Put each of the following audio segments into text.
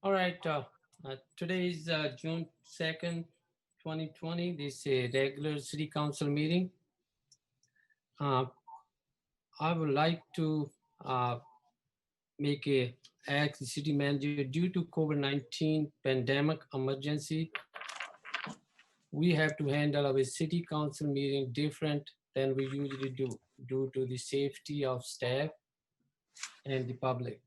All right. Today is June 2nd, 2020. This is a regular city council meeting. Uh, I would like to make a ask the city manager due to COVID-19 pandemic emergency. We have to handle our city council meeting different than we usually do due to the safety of staff and the public.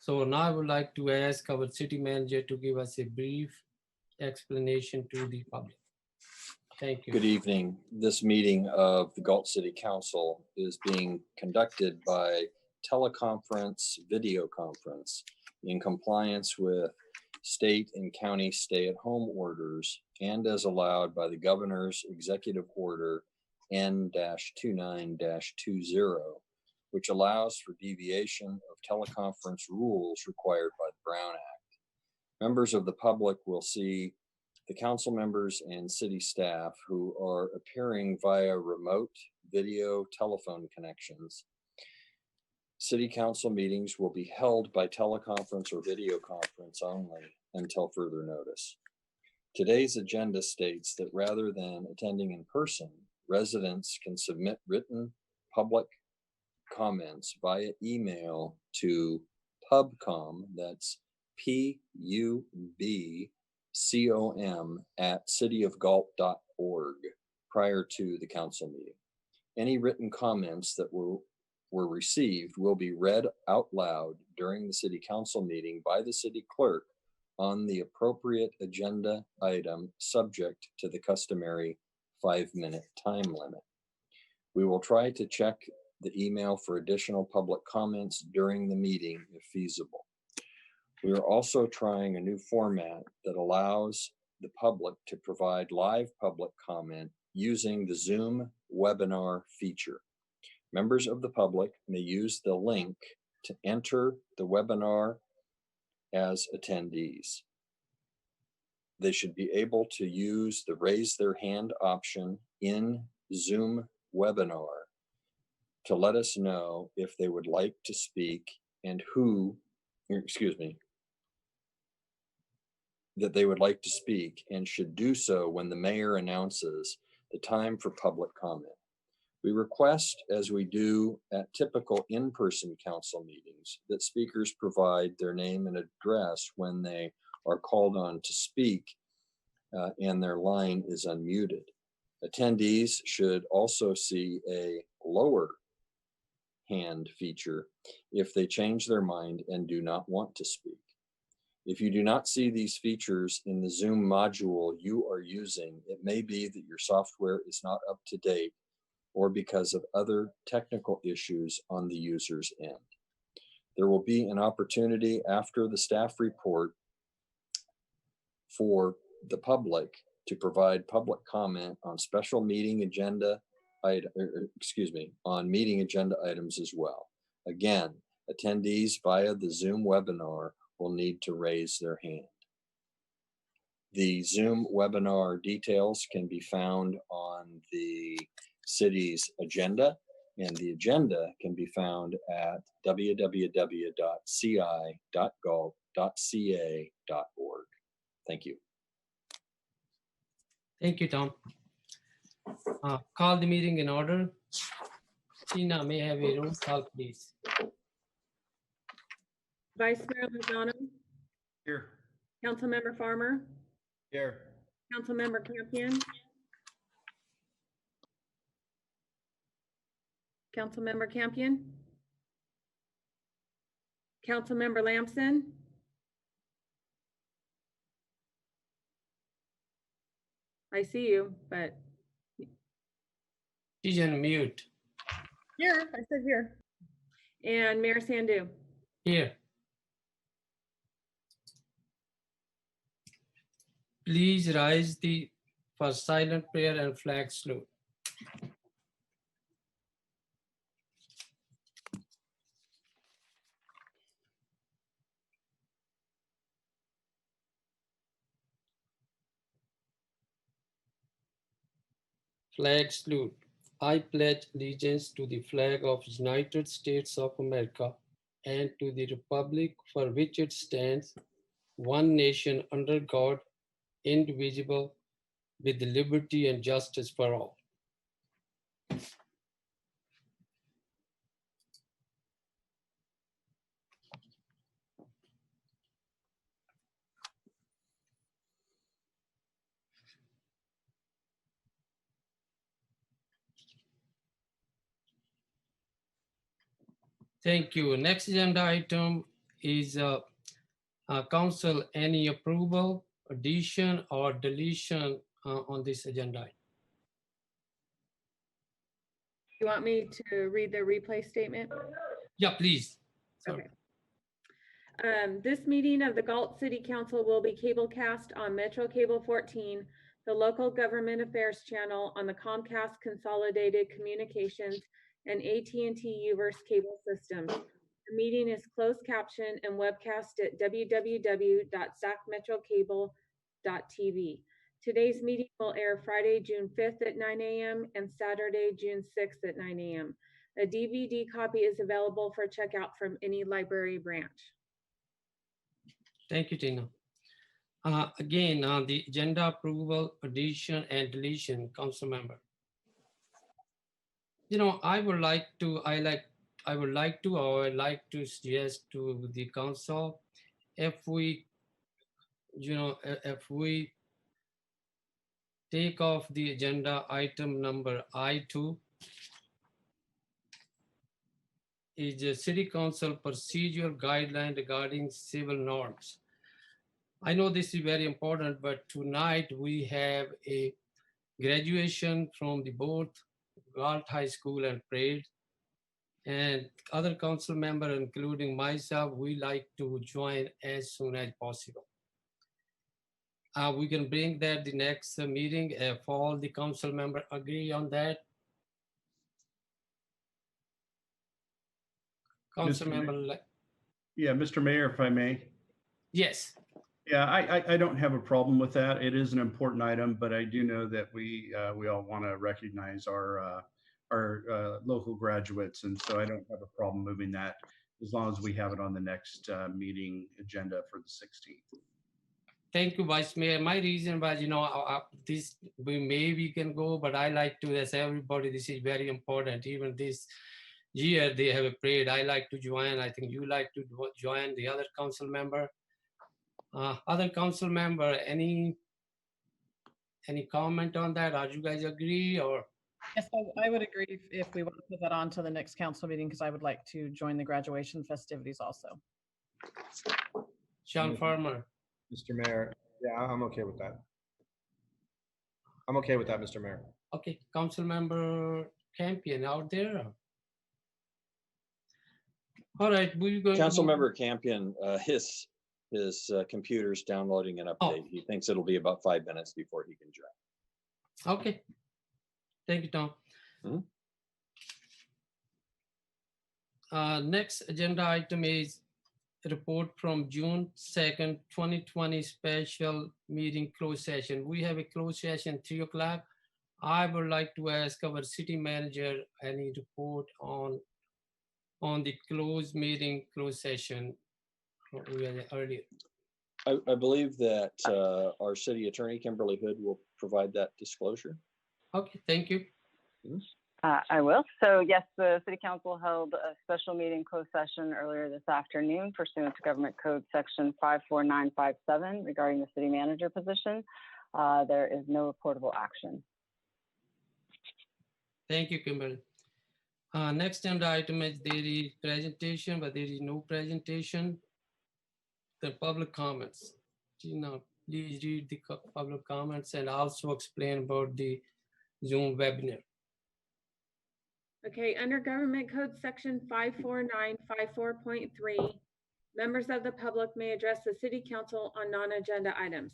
So now I would like to ask our city manager to give us a brief explanation to the public. Thank you. Good evening. This meeting of the Galt City Council is being conducted by teleconference, video conference in compliance with state and county stay-at-home orders and as allowed by the governor's executive order N-29-20, which allows for deviation of teleconference rules required by the Brown Act. Members of the public will see the council members and city staff who are appearing via remote video telephone connections. City council meetings will be held by teleconference or video conference only until further notice. Today's agenda states that rather than attending in person, residents can submit written public comments via email to pubcom, that's pubcom@cityofgalt.org prior to the council meeting. Any written comments that were received will be read out loud during the city council meeting by the city clerk on the appropriate agenda item subject to the customary 5-minute time limit. We will try to check the email for additional public comments during the meeting if feasible. We are also trying a new format that allows the public to provide live public comment using the Zoom webinar feature. Members of the public may use the link to enter the webinar as attendees. They should be able to use the raise their hand option in Zoom webinar to let us know if they would like to speak and that they would like to speak and should do so when the mayor announces the time for public comment. We request, as we do at typical in-person council meetings, that speakers provide their name and address when they are called on to speak and their line is unmuted. Attendees should also see a lower hand feature if they change their mind and do not want to speak. If you do not see these features in the Zoom module you are using, it may be that your software is not up to date or because of other technical issues on the user's end. There will be an opportunity after the staff report for the public to provide public comment on special meeting agenda on meeting agenda items as well. Again, attendees via the Zoom webinar will need to raise their hand. The Zoom webinar details can be found on the city's agenda, and the agenda can be found at www.ci.galt.ca.org. Thank you. Thank you, Tom. Call the meeting in order. Tina, may I have a roll call, please? Vice Mayor Lozano, Here. Councilmember Farmer, Here. Councilmember Campion, Councilmember Campion, Councilmember Lamson, I see you, but She's on mute. here, I said here, and Mayor Sandu. Here. Please rise for silent prayer and flag salute. Flag salute. I pledge allegiance to the flag of the United States of America and to the republic for which it stands, one nation under God, indivisible, with liberty and justice for all. Thank you. Next agenda item is council, any approval, addition, or deletion on this agenda item? You want me to read the replay statement? Yeah, please. Sorry. Okay. This meeting of the Galt City Council will be cablecast on Metro Cable 14, the local government affairs channel on the Comcast Consolidated Communications and AT&T Uverse cable systems. The meeting is closed captioned and webcast at www.sacmetrocable.tv. Today's meeting will air Friday, June 5th at 9 a.m. and Saturday, June 6th at 9 a.m. A DVD copy is available for checkout from any library branch. Thank you, Tina. Again, on the agenda approval, addition, and deletion, council member. You know, I would like to suggest to the council, if we take off the agenda item number I2, is a city council procedural guideline regarding civil norms. I know this is very important, but tonight we have a graduation from the both Galt High School and Parade, and other council members, including myself, we like to join as soon as possible. We can bring that the next meeting if all the council members agree on that. Council member. Yeah, Mr. Mayor, if I may. Yes. Yeah, I don't have a problem with that. It is an important item, but I do know that we all want to recognize our local graduates, and so I don't have a problem moving that as long as we have it on the next meeting agenda for the 16th. Thank you, Vice Mayor. My reason was, we can go, but I like to ask everybody, this is very important. Even this year they have a parade. I like to join. I think you like to join the other council member. Other council member, any comment on that? Are you guys agree or? Yes, I would agree if we want to put that on to the next council meeting, because I would like to join the graduation festivities also. Sean Farmer. Mr. Mayor, yeah, I'm okay with that. I'm okay with that, Mr. Mayor. Okay, council member Campion out there. All right, we're going. Council member Campion, his computer's downloading an update. Oh. He thinks it'll be about 5 minutes before he can join. Okay. Thank you, Tom. Next agenda item is a report from June 2nd, 2020 special meeting closed session. We have a closed session 3 o'clock. I would like to ask our city manager any report on the closed session earlier. I believe that our city attorney, Kimberly Hood, will provide that disclosure. Okay, thank you. I will. So yes, the City Council held a special meeting closed session earlier this afternoon pursuant to Government Code Section 54957 regarding the city manager position. There is no reportable action. Thank you, Kimberly. Next agenda item is there is presentation, but there is no presentation. The public comments. Gina, please read the public comments and also explain about the Zoom webinar. Okay, under Government Code Section 54954.3, members of the public may address the City Council on non-agenda items.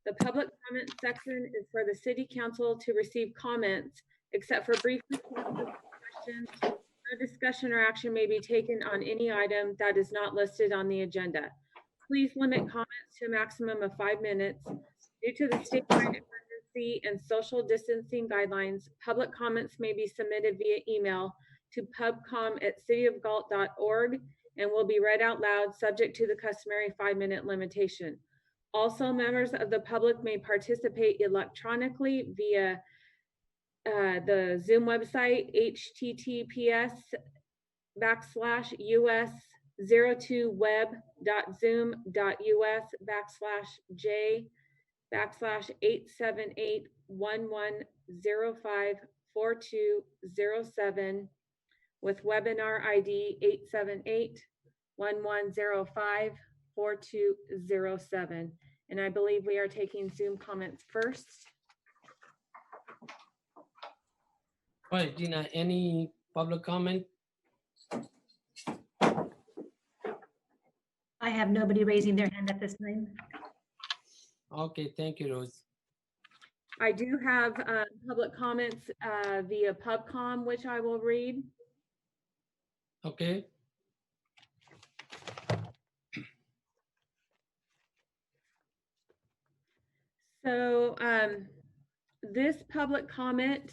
The public comment section is for the City Council to receive comments, except for brief questions. No discussion or action may be taken on any item that is not listed on the agenda. Please limit comments to a maximum of 5 minutes. Due to the statewide emergency and social distancing guidelines, public comments may be submitted via email to pubcom@cityofgalt.org and will be read out loud, subject to the customary 5-minute limitation. Also, members of the public may participate electronically via the Zoom website, https://us02web.zoom.us/j/878-1105-4207 with webinar ID 878-1105-4207. And I believe we are taking Zoom comments first. All right, Dina, any public comment? I have nobody raising their hand at this time. Okay, thank you, Rose. I do have public comments via PubCom, which I will read. Okay. So this public comment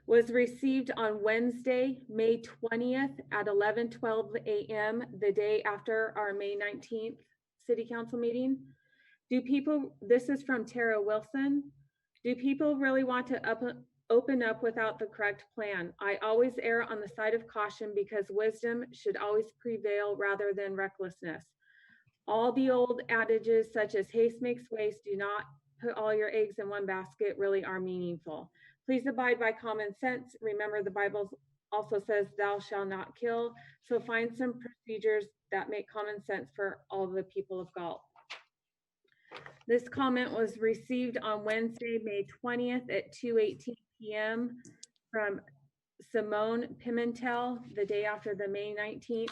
was received on Wednesday, May 20th at 11:12 a.m., the day after our May 19th City Council meeting. This is from Tara Wilson. Do people really want to open up without the correct plan? I always err on the side of caution because wisdom should always prevail rather than recklessness. All the old adages such as haste makes waste, do not put all your eggs in one basket really are meaningful. Please abide by common sense. Remember, the Bible also says thou shalt not kill. So find some procedures that make common sense for all the people of Galt. This comment was received on Wednesday, May 20th at 2:18 p.m. from Simone Pimentel, the day after the May 19th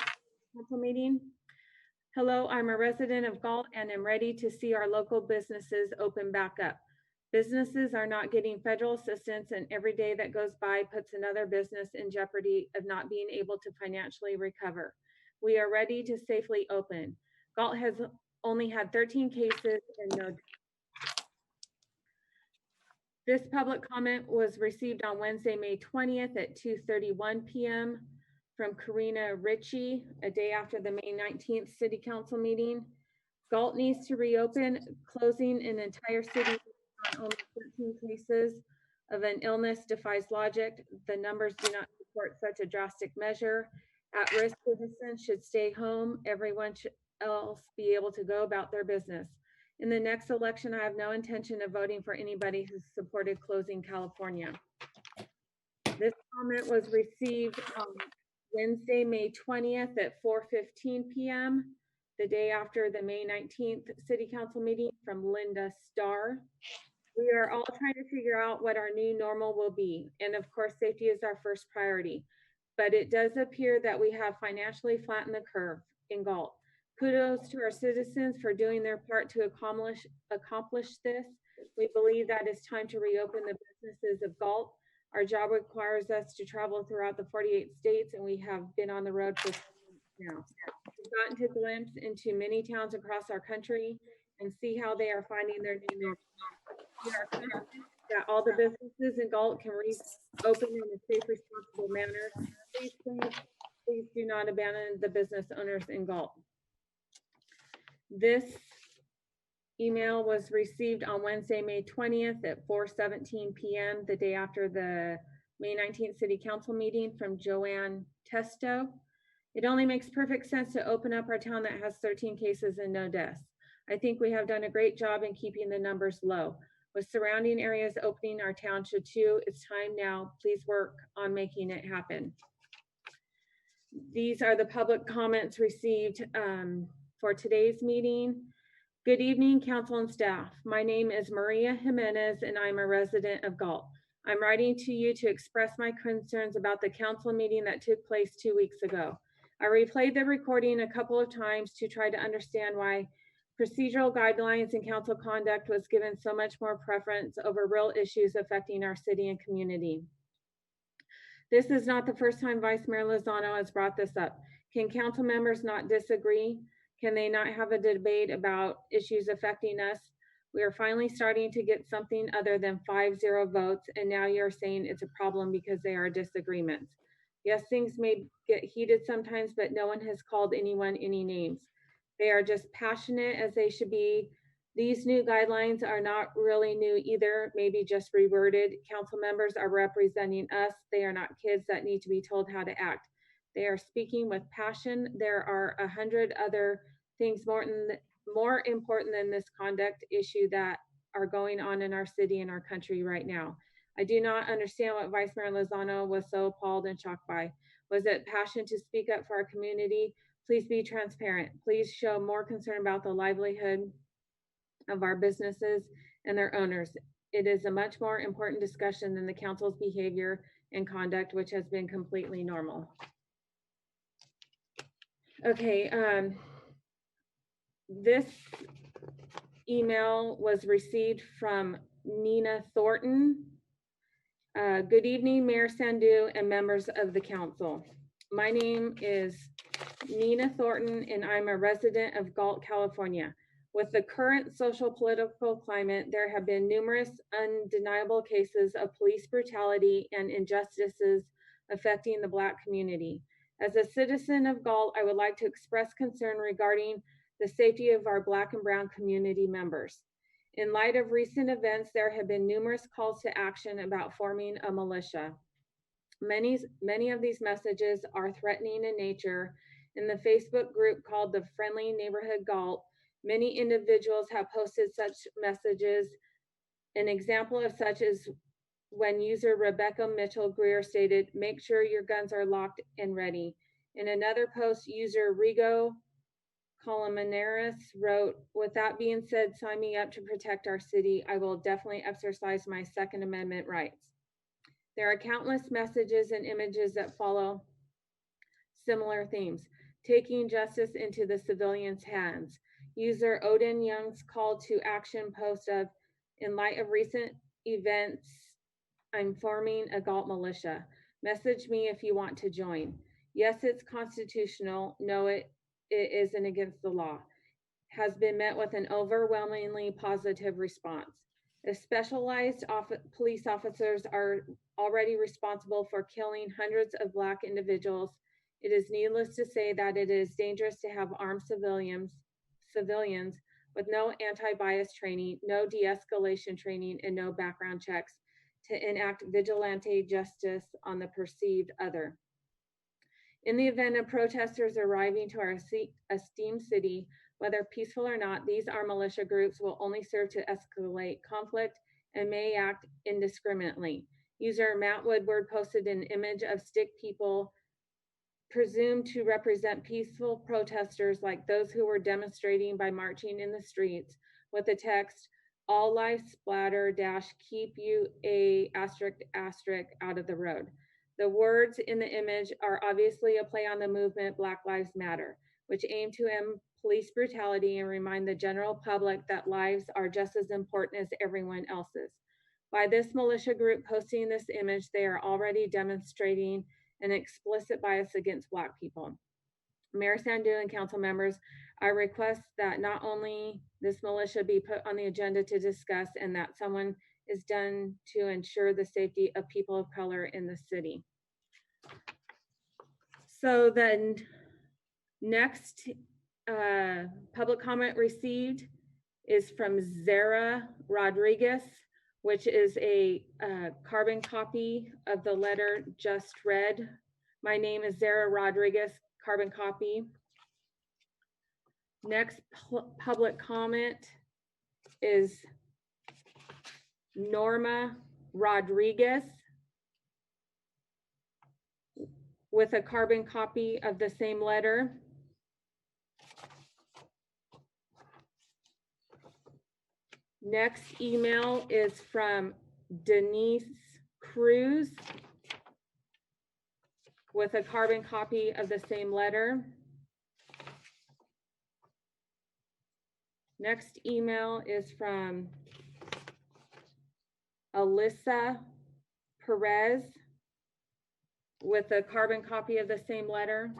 council meeting. Hello, I'm a resident of Galt and am ready to see our local businesses open back up. Businesses are not getting federal assistance, and every day that goes by puts another business in jeopardy of not being able to financially recover. We are ready to safely open. Galt has only had 13 cases and no. This public comment was received on Wednesday, May 20th at 2:31 p.m. from Karina Ritchie, a day after the May 19th City Council meeting. Galt needs to reopen. Closing an entire city on only 13 cases of an illness defies logic. The numbers do not support such a drastic measure. At-risk citizens should stay home. Everyone else be able to go about their business. In the next election, I have no intention of voting for anybody who supported closing California. This comment was received on Wednesday, May 20th at 4:15 p.m., the day after the May 19th City Council meeting, from Linda Starr. We are all trying to figure out what our new normal will be. And of course, safety is our first priority. But it does appear that we have financially flattened the curve in Galt. Kudos to our citizens for doing their part to accomplish this. We believe that it's time to reopen the businesses of Galt. Our job requires us to travel throughout the 48 states, and we have been on the road for now. We've gotten to glimpse into many towns across our country and see how they are finding their new normal. We are confident that all the businesses in Galt can reopen in a safe, responsible manner. Please do not abandon the business owners in Galt. This email was received on Wednesday, May 20th at 4:17 p.m., the day after the May 19th City Council meeting, from Joanne Testo. It only makes perfect sense to open up our town that has 13 cases and no deaths. I think we have done a great job in keeping the numbers low. With surrounding areas opening, our town should too. It's time now. Please work on making it happen. These are the public comments received for today's meeting. Good evening, council and staff. My name is Maria Jimenez, and I'm a resident of Galt. I'm writing to you to express my concerns about the council meeting that took place 2 weeks ago. I replayed the recording a couple of times to try to understand why procedural guidelines and council conduct was given so much more preference over real issues affecting our city and community. This is not the first time Vice Mayor Lozano has brought this up. Can council members not disagree? Can they not have a debate about issues affecting us? We are finally starting to get something other than 5-0 votes, and now you're saying it's a problem because they are disagreements. Yes, things may get heated sometimes, but no one has called anyone any names. They are just passionate as they should be. These new guidelines are not really new either, maybe just reworded. Council members are representing us. They are not kids that need to be told how to act. They are speaking with passion. There are 100 other things more important than this conduct issue that are going on in our city and our country right now. I do not understand what Vice Mayor Lozano was so appalled and shocked by. Was it passion to speak up for our community? Please be transparent. Please show more concern about the livelihood of our businesses and their owners. It is a much more important discussion than the council's behavior and conduct, which has been completely normal. Okay, this email was received from Nina Thornton. Good evening, Mayor Sandu and members of the council. My name is Nina Thornton and I'm a resident of Galt, California. With the current social political climate, there have been numerous undeniable cases of police brutality and injustices affecting the Black community. As a citizen of Galt, I would like to express concern regarding the safety of our Black and Brown community members. In light of recent events, there have been numerous calls to action about forming a militia. Many of these messages are threatening in nature. In the Facebook group called the Friendly Neighborhood Galt, many individuals have posted such messages. An example of such is when user Rebecca Mitchell Greer stated, "Make sure your guns are locked and ready." In another post, user Rigo Colmenares wrote, "With that being said, sign me up to protect our city. I will definitely exercise my Second Amendment rights." There are countless messages and images that follow similar themes, taking justice into the civilians' hands. User Odin Young's call to action post of, "In light of recent events, I'm forming a Galt militia. Message me if you want to join." Yes, it's constitutional. No, it isn't against the law. Has been met with an overwhelmingly positive response. If specialized police officers are already responsible for killing hundreds of Black individuals, it is needless to say that it is dangerous to have armed civilians with no anti-bias training, no de-escalation training, and no background checks to enact vigilante justice on the perceived other. In the event of protesters arriving to our esteemed city, whether peaceful or not, these armed militia groups will only serve to escalate conflict and may act indiscriminately. User Matt Woodward posted an image of stick people presumed to represent peaceful protesters like those who were demonstrating by marching in the streets with the text, "All life splatter - keep you a asterisk out of the road." The words in the image are obviously a play on the movement Black Lives Matter, which aim to end police brutality and remind the general public that lives are just as important as everyone else's. By this militia group posting this image, they are already demonstrating an explicit bias against Black people. Mayor Sandu and council members, I request that not only this militia be put on the agenda to discuss and that someone is done to ensure the safety of people of color in the city. So then next public comment received is from Zara Rodriguez, which is a carbon copy of the letter just read. My name is Zara Rodriguez, carbon copy. Next public comment is Norma Rodriguez with a carbon copy of the same letter. Next email is from Denise Cruz with a carbon copy of the same letter. Next email is from Alyssa Perez with a carbon copy of the same letter.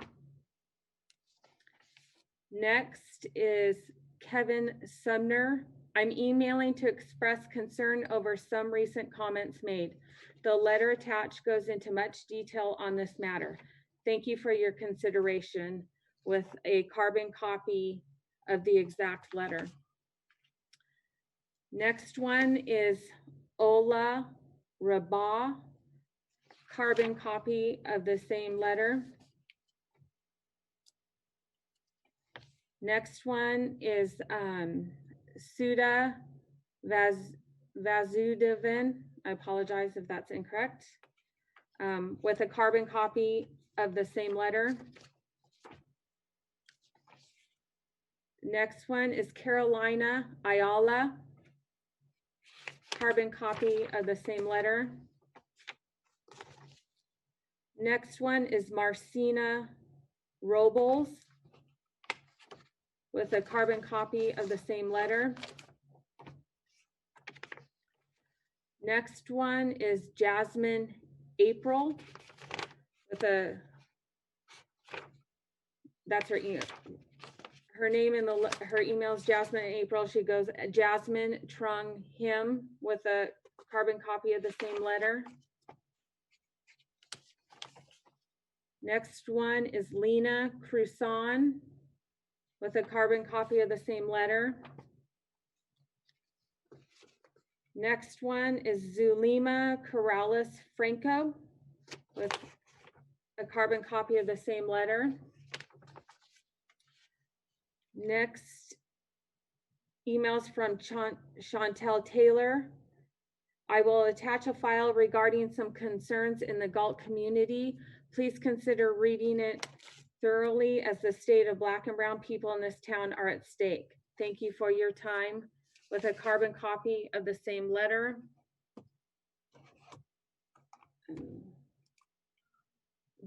Next is Kevin Sumner I'm emailing to express concern over some recent comments made. The letter attached goes into much detail on this matter. Thank you for your consideration, with a carbon copy of the exact letter. Next one is Ola Rabah, carbon copy of the same letter. Next one is Sudha Vasudevan. I apologize if that's incorrect. With a carbon copy of the same letter. Next one is Carolina Ayala, carbon copy of the same letter. Next one is Marcina Robles, with a carbon copy of the same letter. Next one is Jasmine April, with a, that's her email. Her name in her email is Jasmine April. She goes Jasmine Trung Him, with a carbon copy of the same letter. Next one is Lena Cruson, with a carbon copy of the same letter. Next one is Zulima Corrales Franco, with a carbon copy of the same letter. Next, emails from Chantel Taylor. I will attach a file regarding some concerns in the Galt community. Please consider reading it thoroughly, as the state of Black and brown people in this town are at stake. Thank you for your time, with a carbon copy of the same letter.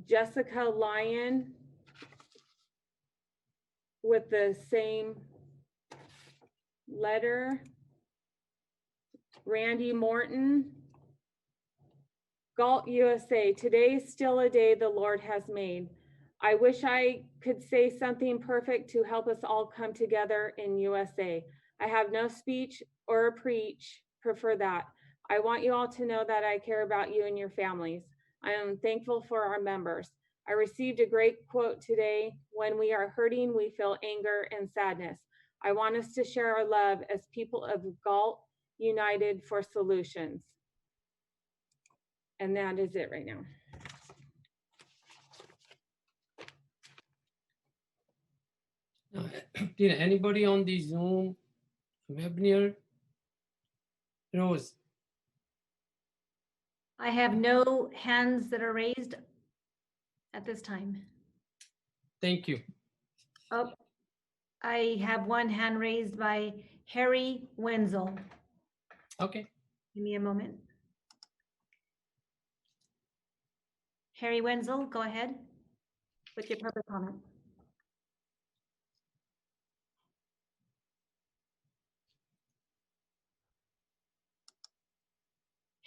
Jessica Lyon, with the same letter. Randy Morton. Galt, USA. Today is still a day the Lord has made. I wish I could say something perfect to help us all come together in USA. I have no speech or preach, prefer that. I want you all to know that I care about you and your families. I am thankful for our members. I received a great quote today: when we are hurting, we feel anger and sadness. I want us to share our love as people of Galt, united for solutions. And that is it right now. Did anybody on the Zoom webinar? Rose? I have no hands that are raised at this time. Thank you. Oh, I have one hand raised by Harry Wenzel. Okay. Give me a moment. Harry Wenzel, go ahead with your public comment.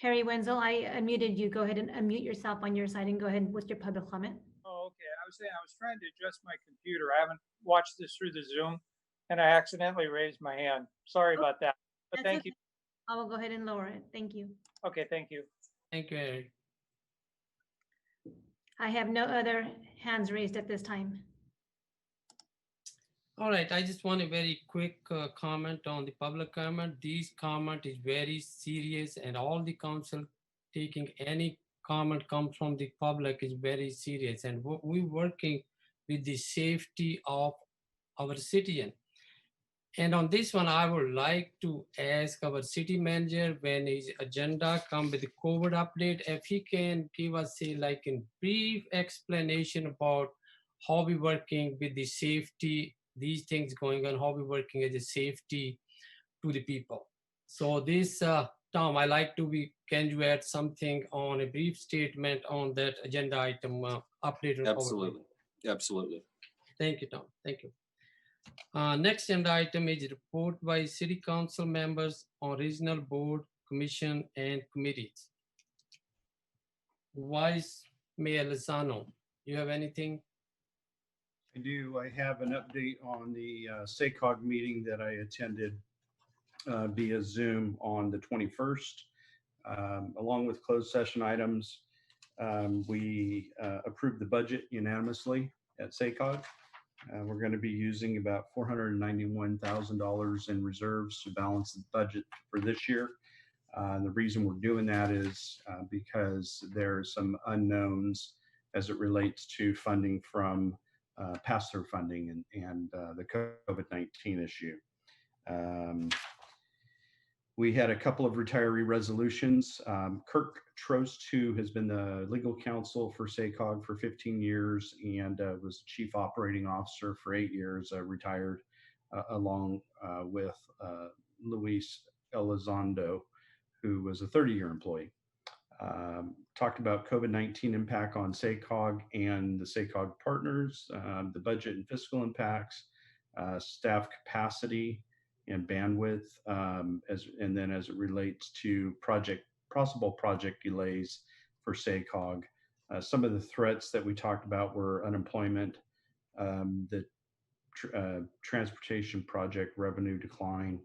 Harry Wenzel, I unmuted you. Go ahead and unmute yourself on your side and go ahead with your public comment. Oh, okay. I was saying I was trying to adjust my computer. I haven't watched this through the Zoom, and I accidentally raised my hand. Sorry about that. But That's thank okay. you. I will go ahead and lower it. Thank you. Okay, thank you. Thank you, Eric. I have no other hands raised at this time. All right, I just want a very quick comment on the public comment. This comment is very serious, and all the council taking any comment comes from the public is very serious. And we're working with the safety of our citizen. And on this one, I would like to ask our city manager, when his agenda come with the COVID update, if he can give us a like a brief explanation about how we working with the safety, these things going on, how we working as a safety to the people. So this, Tom, I like to be, can you add something on a brief statement on that agenda item update? Absolutely. Absolutely. Thank you, Tom. Thank you. Next agenda item is report by city council members on regional board, commission, and committees. Vice Mayor Lozano, you have anything? I do. I have an update on the SACOG meeting that I attended via Zoom on the 21st. Along with closed session items, we approved the budget unanimously at SACOG. We're going to be using about $491,000 in reserves to balance the budget for this year. The reason we're doing that is because there are some unknowns as it relates to funding from pass-through funding and the COVID-19 issue. We had a couple of retiree resolutions. Kirk Trost, who has been the legal counsel for SACOG for 15 years and was chief operating officer for 8 years, retired along with Luis Elizondo, who was a 30-year employee. Talked about COVID-19 impact on SACOG and the SACOG partners, the budget and fiscal impacts, staff capacity and bandwidth, and then as it relates to possible project delays for SACOG. Some of the threats that we talked about were unemployment, the transportation project revenue decline,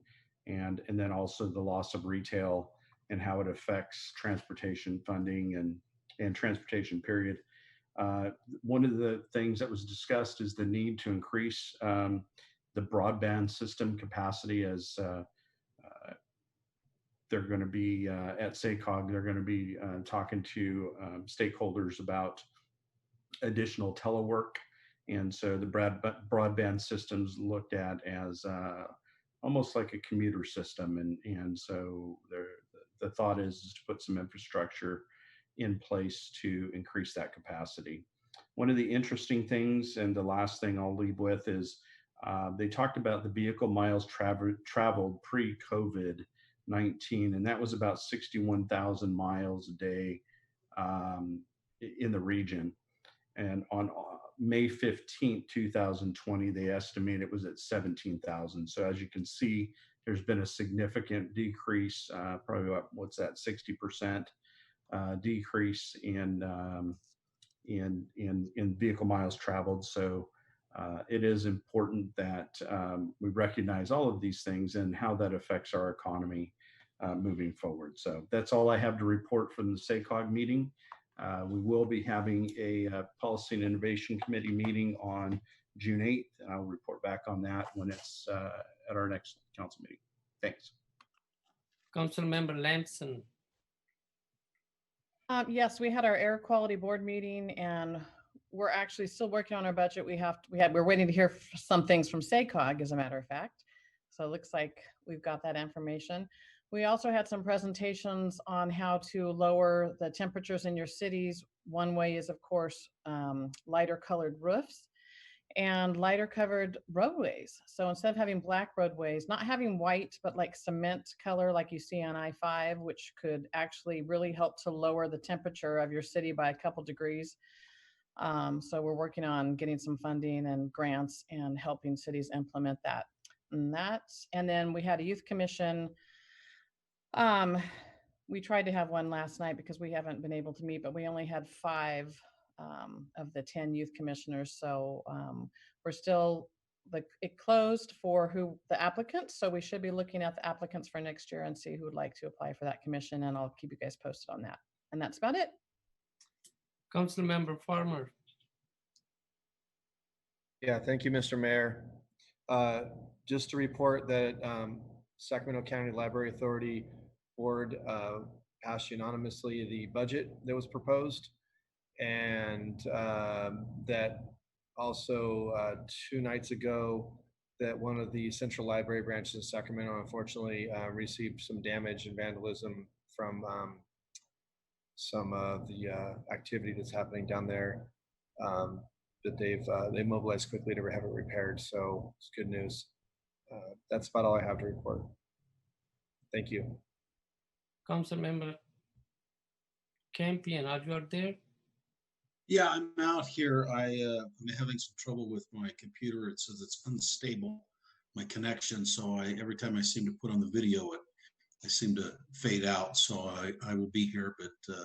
and then also the loss of retail and how it affects transportation funding and transportation period. One of the things that was discussed is the need to increase the broadband system capacity as they're going to be at SACOG, they're going to be talking to stakeholders about additional telework. And so the broadband systems looked at as almost like a commuter system. And so the thought is to put some infrastructure in place to increase that capacity. One of the interesting things, and the last thing I'll leave with, is they talked about the vehicle miles traveled pre-COVID-19, and that was about 61,000 miles a day in the region. And on May 15th, 2020, they estimate it was at 17,000. So as you can see, there's been a significant decrease, probably about, 60% decrease in vehicle miles traveled. So it is important that we recognize all of these things and how that affects our economy moving forward. So that's all I have to report from the SACOG meeting. We will be having a Policy and Innovation Committee meeting on June 8th, and I'll report back on that when it's at our next council meeting. Thanks. Councilmember Lamson. Yes, we had our air quality board meeting, and we're actually still working on our budget. We're waiting to hear some things from SACOG, as a matter of fact. So it looks like we've got that information. We also had some presentations on how to lower the temperatures in your cities. One way is, of course, lighter colored roofs and lighter covered roadways. So instead of having black roadways, not having white, but like cement color like you see on I-5, which could actually really help to lower the temperature of your city by a couple degrees. So we're working on getting some funding and grants and helping cities implement that. And then we had a youth commission. We tried to have one last night because we haven't been able to meet, but we only had 5 of the 10 youth commissioners. So we're still, it closed for the applicants. So we should be looking at the applicants for next year and see who would like to apply for that commission. And I'll keep you guys posted on that. And that's about it. Councilmember Farmer. Yeah, thank you, Mr. Mayor. Just to report that Sacramento County Library Authority Board passed unanimously the budget that was proposed, and that also 2 nights ago that one of the central library branches in Sacramento unfortunately received some damage and vandalism from some of the activity that's happening down there, that they mobilized quickly to have it repaired. So it's good news. That's about all I have to report. Thank you. Councilmember Campion, are you out there? Yeah, I'm out here. I'm having some trouble with my computer. It says it's unstable, my connection. So every time I seem to put on the video, I seem to fade out. So I will be here, but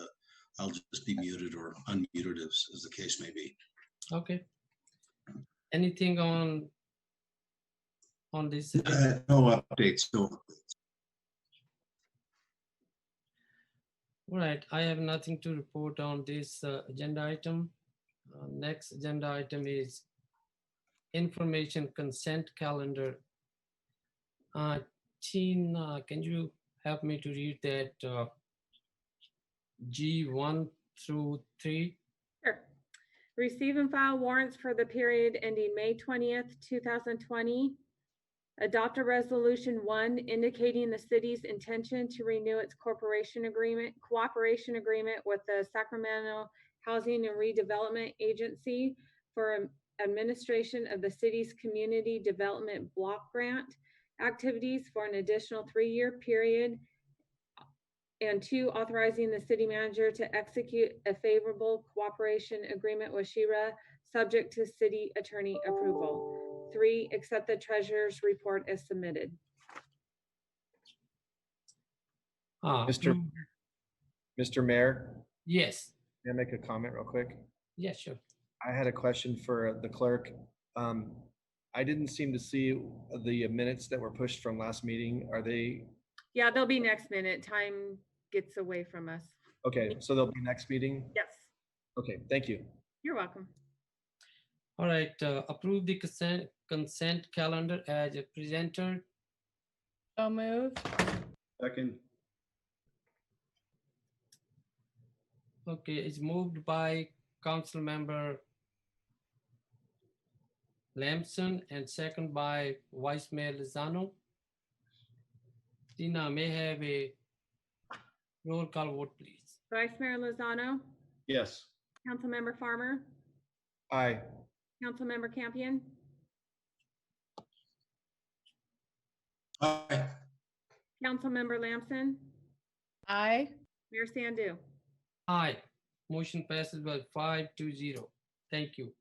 I'll just be muted or unmuted as the case may be. Okay. Anything on this? No updates. So All right, I have nothing to report on this agenda item. Next agenda item is information consent calendar. Teen, can you help me to read that G1 through 3? Sure. Receive and file warrants for the period ending May 20th, 2020. Adopt a resolution 1 indicating the city's intention to renew its cooperation agreement with the Sacramento Housing and Redevelopment Agency for administration of the city's community development block grant activities for an additional 3-year period. And 2, authorizing the city manager to execute a favorable cooperation agreement with SHIRA, subject to city attorney approval. 3, accept the treasurer's report as submitted. Mr. Mayor, Yes. can I make a comment real quick? Yeah, sure. I had a question for the clerk. I didn't seem to see the minutes that were pushed from last meeting. Are they? Yeah, they'll be next minute. Time gets away from us. Okay, so they'll be next meeting? Yes. Okay, thank you. You're welcome. All right, approve the consent calendar as presented. So moved. Second. Okay, it's moved by Council Member Lamson and second by Vice Mayor Lozano. Tina, may I have a roll call vote, please? Vice Mayor Lozano, Yes. Councilmember Farmer, Aye. Councilmember Campion, Aye. Councilmember Lamson, Aye. Mayor Sandu. Aye. Motion passes by 5-0. Thank you.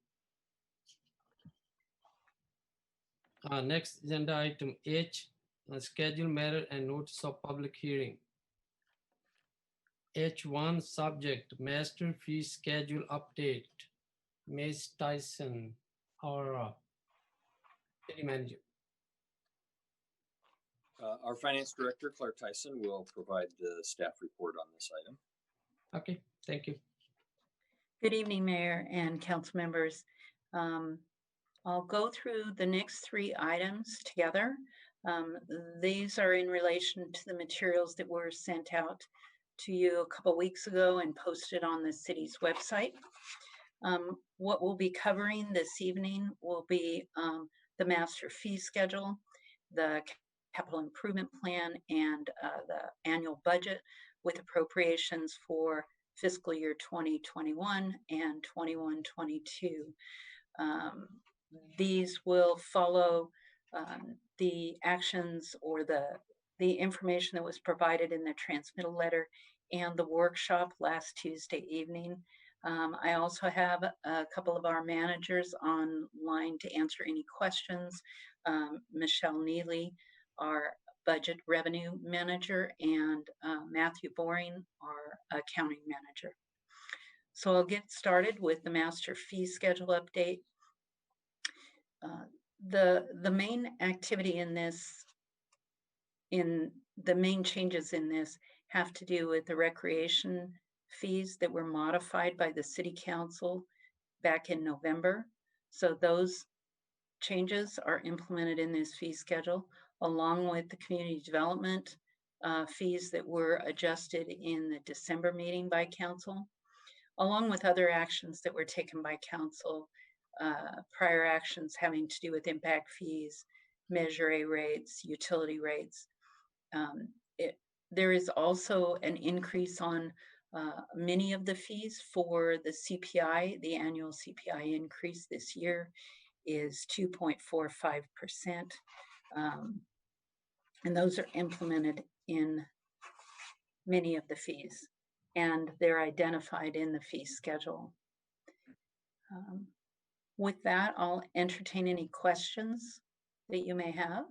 Next agenda item H, schedule matter and notice of public hearing. H1 subject master fee schedule update. Ms. Tyson, our city manager. Our finance director, Claire Tyson, will provide the staff report on this item. Okay, thank you. Good evening, Mayor and council members. I'll go through the next 3 items together. These are in relation to the materials that were sent out to you a couple weeks ago and posted on the city's website. What we'll be covering this evening will be the master fee schedule, the capital improvement plan, and the annual budget with appropriations for fiscal year 2021 and 21-22. These will follow the actions or the information that was provided in the transmittal letter and the workshop last Tuesday evening. I also have a couple of our managers online to answer any questions. Michelle Neely, our budget revenue manager, and Matthew Boring, our accounting manager. So I'll get started with the master fee schedule update. The main activity in this, the main changes in this have to do with the recreation fees that were modified by the city council back in November. So those changes are implemented in this fee schedule, along with the community development fees that were adjusted in the December meeting by council, along with other actions that were taken by council, prior actions having to do with impact fees, Measure A rates, utility rates. There is also an increase on many of the fees for the CPI. The annual CPI increase this year is 2.45%. And those are implemented in many of the fees, and they're identified in the fee schedule. With that, I'll entertain any questions that you may have.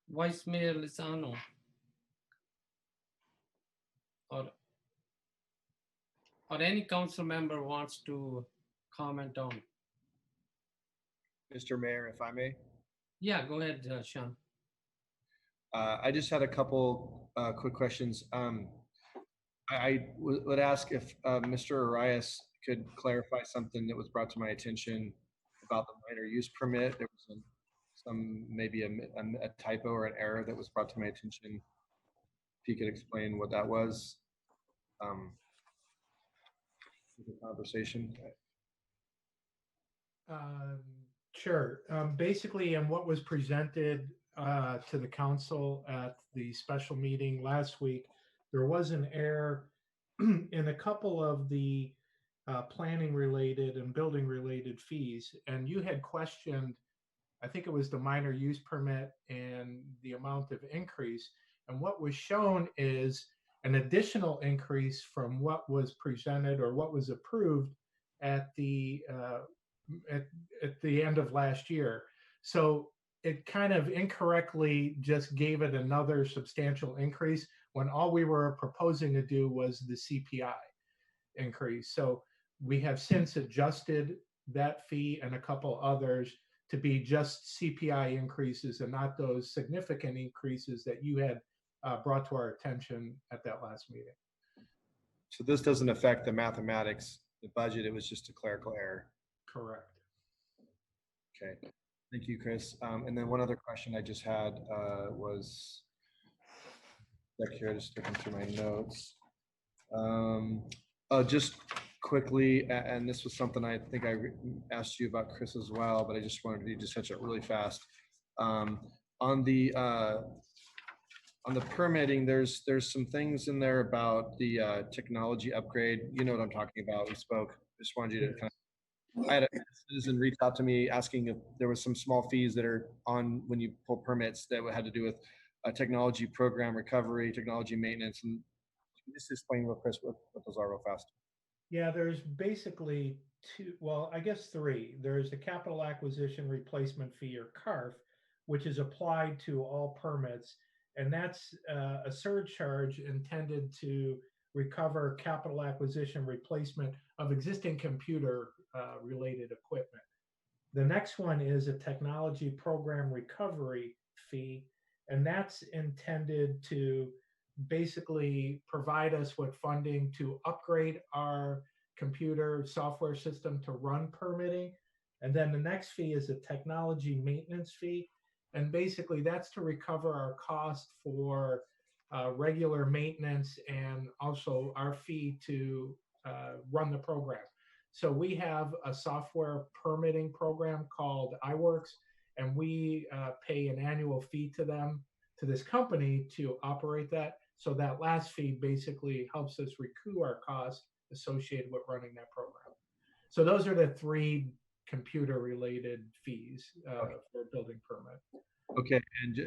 Vice Mayor Lozano. Or any council member wants to comment on. Mr. Mayor, if I may. Yeah, go ahead, Sean. I just had a couple quick questions. Would ask if Mr. Arias could clarify something that was brought to my attention about the minor use permit. There was maybe a typo or an error that was brought to my attention. If he could explain what that was. The conversation. Sure. Basically, and what was presented to the council at the special meeting last week, there was an error in a couple of the planning related and building related fees. And you had questioned, I think it was the minor use permit and the amount of increase. And what was shown is an additional increase from what was presented or what was approved at the end of last year. So it kind of incorrectly just gave it another substantial increase when all we were proposing to do was the CPI increase. So we have since adjusted that fee and a couple others to be just CPI increases and not those significant increases that you had brought to our attention at that last meeting. So this doesn't affect the mathematics, the budget, it was just a clerical error. Correct. Okay, thank you, Chris. And then one other question I just had was, back here, just looking through my notes. Just quickly, and this was something I think I asked you about, Chris, as well, but I just wanted to just touch it really fast. On the permitting, there's some things in there about the technology upgrade. You know what I'm talking about. We spoke. Just wanted you to kind of. I had a citizen reach out to me asking if there was some small fees that are on when you pull permits that had to do with technology program recovery, technology maintenance, and just explain real, Chris, what those are real fast. Yeah, there's basically two, well, I guess three. There's the capital acquisition replacement fee, or CARF, which is applied to all permits. And that's a surcharge intended to recover capital acquisition replacement of existing computer related equipment. The next one is a technology program recovery fee, and that's intended to basically provide us with funding to upgrade our computer software system to run permitting. And then the next fee is a technology maintenance fee. And basically that's to recover our cost for regular maintenance and also our fee to run the program. So we have a software permitting program called iWorks, and we pay an annual fee to them, to this company, to operate that. So that last fee basically helps us recoup our costs associated with running that program. So those are the three computer-related fees for building permit. Okay,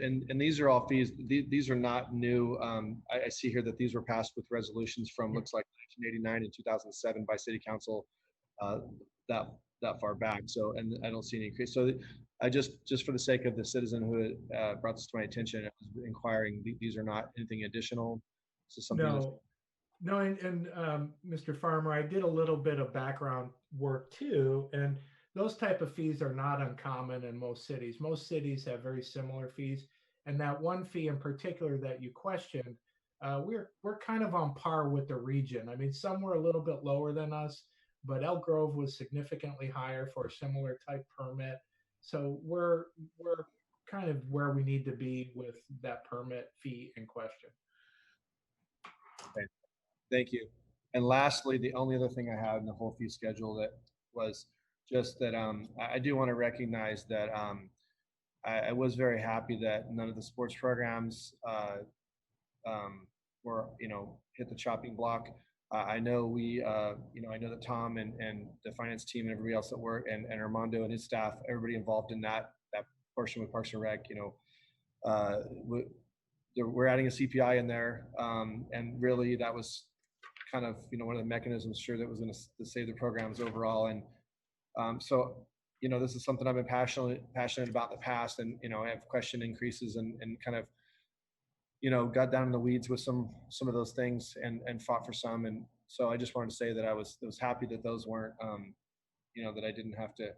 and these are all fees. These are not new. I see here that these were passed with resolutions from looks like 1989 and 2007 by City Council that far back. So, and I don't see any increase. So, I just for the sake of the citizen who brought this to my attention, I was inquiring. These are not anything additional. This is something. No, and Mr. Farmer, I did a little bit of background work too, and those type of fees are not uncommon in most cities. Most cities have very similar fees, and that one fee in particular that you questioned, we're kind of on par with the region. I mean, some were a little bit lower than us, but Elk Grove was significantly higher for a similar type permit. So we're kind of where we need to be with that permit fee in question. Okay. Thank you. And lastly, the only other thing I had in the whole fee schedule that was just that I do want to recognize that I was very happy that none of the sports programs were, hit the chopping block. I know I know that Tom and the finance team and everybody else at work and Armando and his staff, everybody involved in that portion with Parks and Rec, we're adding a CPI in there. And really that was kind of, one of the mechanisms sure that was going to save the programs overall. And so, this is something I've been passionate about in the past, and, I have question increases and kind of, got down in the weeds with some of those things and fought for some. And so I just wanted to say that I was happy that those weren't, that I didn't have to,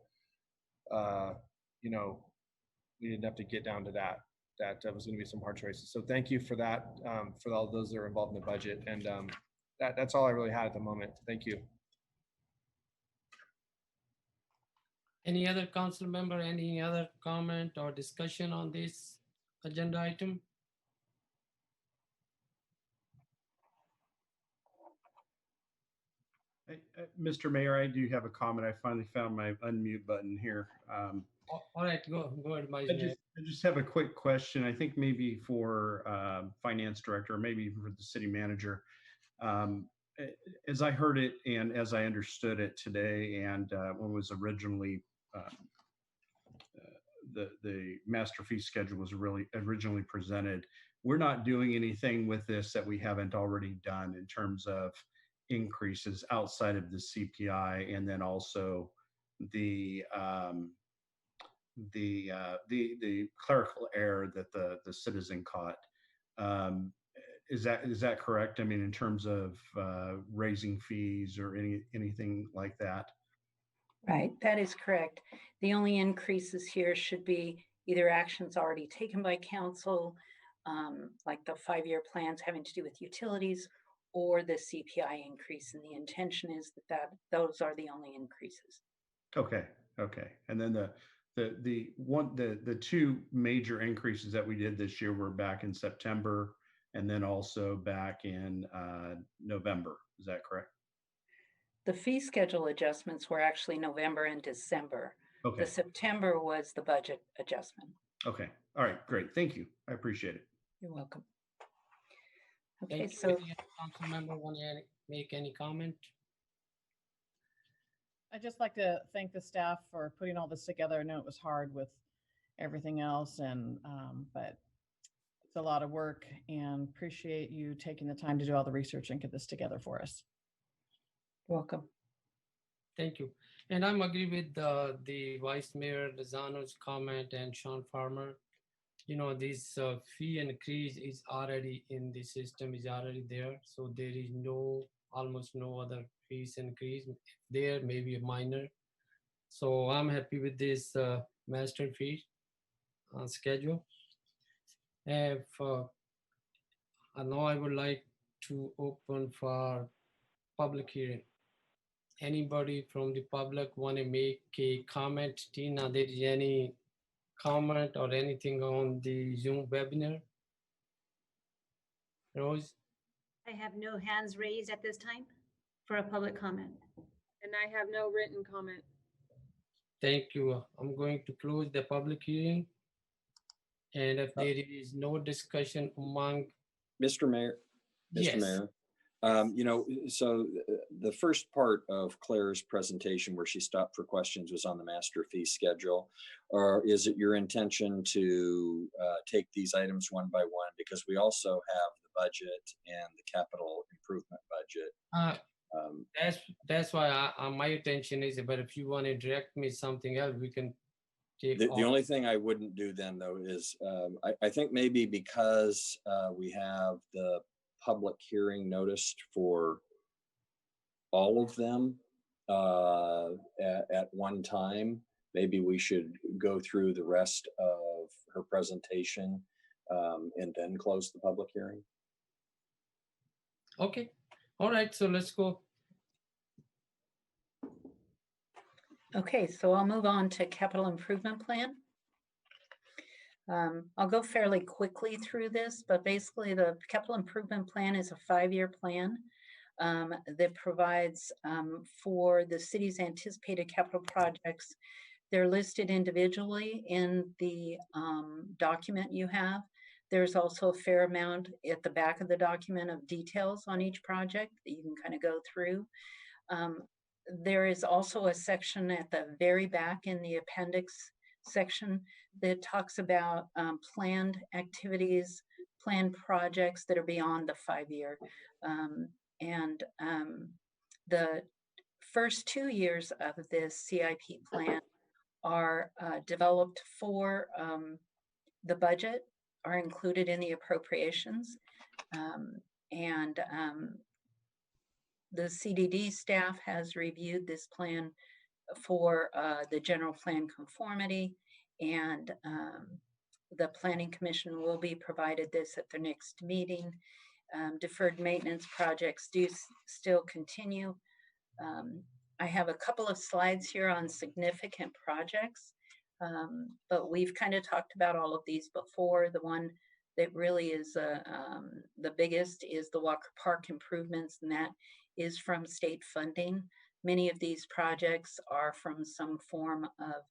we didn't have to get down to that. that was going to be some hard choices. So thank you for that, for all those that are involved in the budget. And that's all I really had at the moment. Thank you. Any other council member, any other comment or discussion on this agenda item? Mr. Mayor, I do have a comment. I finally found my unmute button here. All right, go ahead, Vice Mayor. I just have a quick question. I think maybe for finance director, or maybe even for the city manager. As I heard it and as I understood it today, and when it was originally the master fee schedule was really originally presented, we're not doing anything with this that we haven't already done in terms of increases outside of the CPI, and then also the clerical error that the citizen caught. Is that correct? I mean, in terms of raising fees or anything like that? Right, that is correct. The only increases here should be either actions already taken by council, like the 5-year plans having to do with utilities, or the CPI increase. And the intention is that those are the only increases. Okay. And then the two major increases that we did this year were back in September, and then also back in November. Is that correct? The fee schedule adjustments were actually November and December. Okay. The September was the budget adjustment. Okay. All right. Great. Thank you. I appreciate it. You're welcome. Thank Okay, you. so Any other council member want to make any comment? I'd just like to thank the staff for putting all this together. I know it was hard with everything else, and but it's a lot of work, and appreciate you taking the time to do all the research and get this together for us. welcome. Thank you. And I'm agree with the Vice Mayor Lozano's comment and Sean Farmer. You know, this fee increase is already in the system, is already there. So there is almost no other fees increase there, maybe a minor. So I'm happy with this master fee schedule. And now I would like to open for public hearing. Anybody from the public want to make a comment? Tina, there is any comment or anything on the Zoom webinar? Rose? I have no hands raised at this time for a public comment. And I have no written comment. Thank you. I'm going to close the public hearing. And if there is no discussion among... Mr. Mayor, Yes. Mayor, you know, so the first part of Claire's presentation where she stopped for questions was on the master fee schedule. Or is it your intention to take these items one by one? Because we also have the budget and the capital improvement budget. That's why my attention is, but if you want to direct me something else, we can take the only thing I wouldn't do then though is I think maybe because we have the public hearing noticed for all of them at one time, maybe we should go through the rest of her presentation and then close the public hearing. Okay. All right. So let's go. Okay, so I'll move on to capital improvement plan. I'll go fairly quickly through this, but basically the capital improvement plan is a 5-year plan that provides for the city's anticipated capital projects. They're listed individually in the document you have. There's also a fair amount at the back of the document of details on each project that you can kind of go through. There is also a section at the very back in the appendix section that talks about planned activities, planned projects that are beyond the 5-year. The first 2 years of this CIP plan are developed for the budget, are included in the appropriations. The CDD staff has reviewed this plan for the general plan conformity, and The Planning Commission will be provided this at their next meeting. Deferred maintenance projects do still continue. I have a couple of slides here on significant projects, but we've kind of talked about all of these before. The one that really is the biggest is the Walker Park improvements, and that is from state funding. Many of these projects are from some form of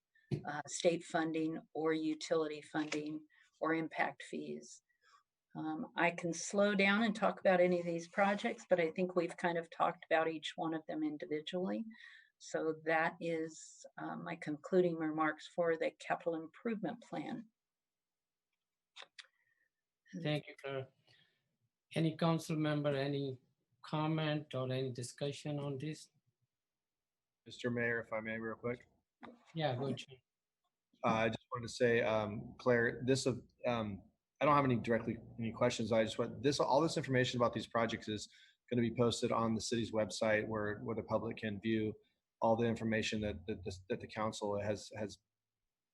state funding or utility funding or impact fees. I can slow down and talk about any of these projects, but I think we've kind of talked about each one of them individually. So that is my concluding remarks for the capital improvement plan. Thank you, Claire. Any council member, any comment or any discussion on this? Mr. Mayor, if I may, real quick. Yeah, go ahead. I just wanted to say, Claire, this I don't have any questions. I just want all this information about these projects is going to be posted on the city's website where the public can view all the information that the council has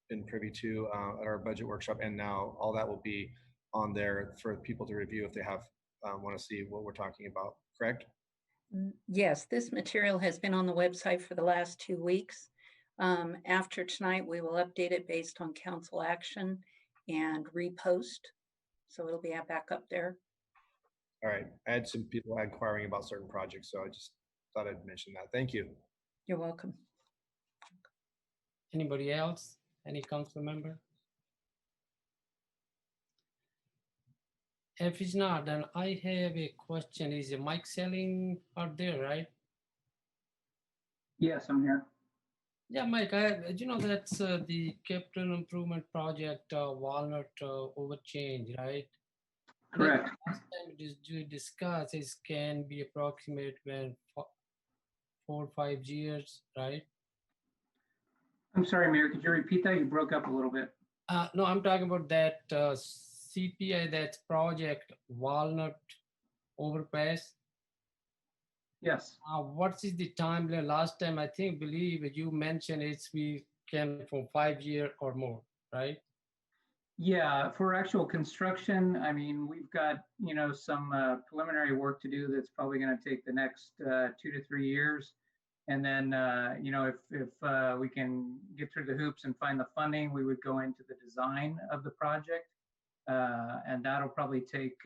been privy to at our budget workshop, and now all that will be on there for people to review if they want to see what we're talking about. Correct? Yes, this material has been on the website for the last 2 weeks. After tonight, we will update it based on council action and repost. So it'll be back up there. All right. I had some people inquiring about certain projects, so I just thought I'd mention that. Thank you. You're welcome. Anybody else? Any council member? If it's not, then I have a question. Is Mike Selling out there, right? Yes, I'm here. Yeah, Mike, that's the capital improvement project, Walnut Overchange, right? Correct. Last time we discussed it can be approximate when 4 or 5 years, right? I'm sorry, Mayor, could you repeat that? You broke up a little bit. No, I'm talking about that CPI, that project, Walnut Overpass. Yes. What is the timeline? Last time, I believe you mentioned we can for 5 years or more, right? Yeah, for actual construction, I mean, we've got, some preliminary work to do that's probably going to take the next 2 to 3 years. And then, if we can get through the hoops and find the funding, we would go into the design of the project. And that'll probably take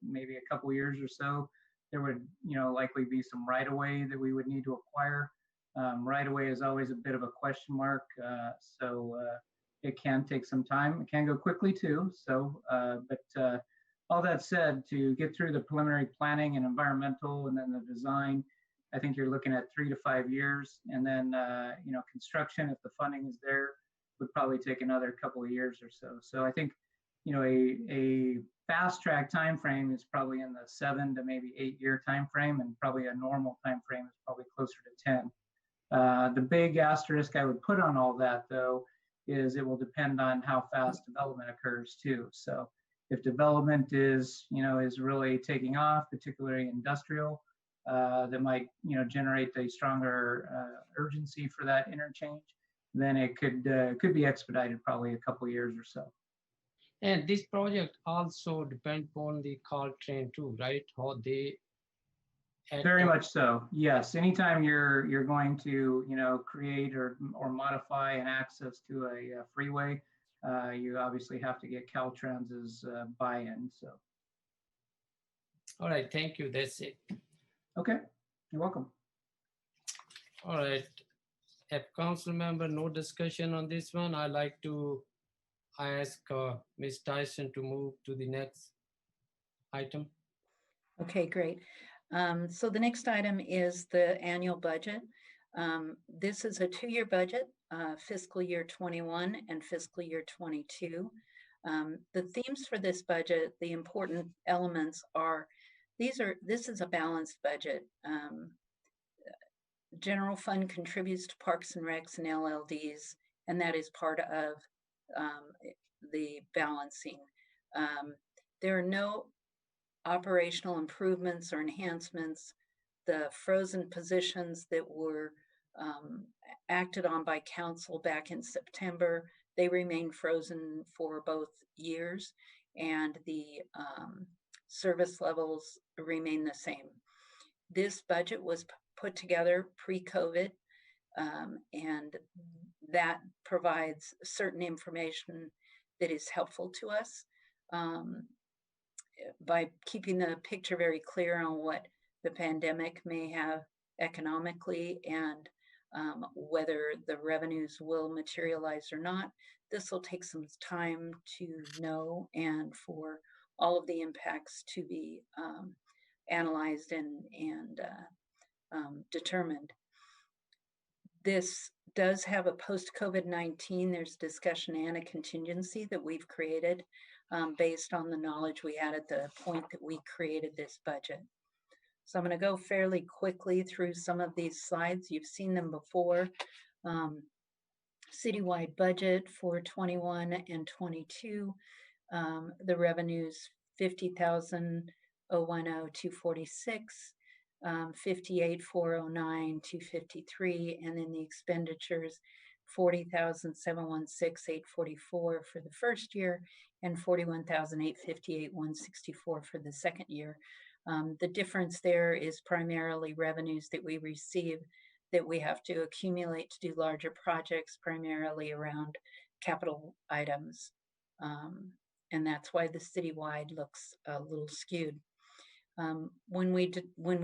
maybe a couple years or so. There would, likely be some right-of-way that we would need to acquire. Right-of-way is always a bit of a question mark, so it can take some time. It can go quickly too. So, but all that said, to get through the preliminary planning and environmental, and then the design, I think you're looking at 3 to 5 years, and then construction, if the funding is there, would probably take another couple of years or so. So I think a fast track time frame is probably in the 7 to maybe 8 year time frame, and probably a normal time frame is probably closer to 10. The big asterisk I would put on all that, though, is it will depend on how fast development occurs too. So if development is really taking off, particularly industrial, that might generate a stronger urgency for that interchange, then it could be expedited probably a couple of years or so. And this project also depends on the Galt train too, right? How they very much so. Yes. Anytime you're going to create or modify an access to a freeway, you obviously have to get Caltrans's buy-in. So. All right. Thank you. That's it. Okay. You're welcome. All right. If council member, no discussion on this one, I'd like to ask Ms. Tyson to move to the next item. Okay, great. So the next item is the annual budget. This is a 2-year budget, fiscal year 21 and fiscal year 22. The themes for this budget, the important elements are, this is a balanced budget. General fund contributes to Parks and Recs and LLDs, and that is part of the balancing. There are no operational improvements or enhancements. The frozen positions that were acted on by council back in September they remain frozen for both years, and the service levels remain the same. This budget was put together pre-COVID, and that provides certain information that is helpful to us by keeping the picture very clear on what the pandemic may have economically and whether the revenues will materialize or not. This will take some time to know and for all of the impacts to be analyzed and determined. This does have a post-COVID-19, there's discussion and a contingency that we've created based on the knowledge we had at the point that we created this budget. So I'm going to go fairly quickly through some of these slides. You've seen them before. Citywide budget for 21 and 22. The revenues 50,010,246, 58,409, 253, and then the expenditures 40,716,844 for the first year and 41,858,164 for the second year. The difference there is primarily revenues that we receive that we have to accumulate to do larger projects, primarily around capital items. And that's why the citywide looks a little skewed. When we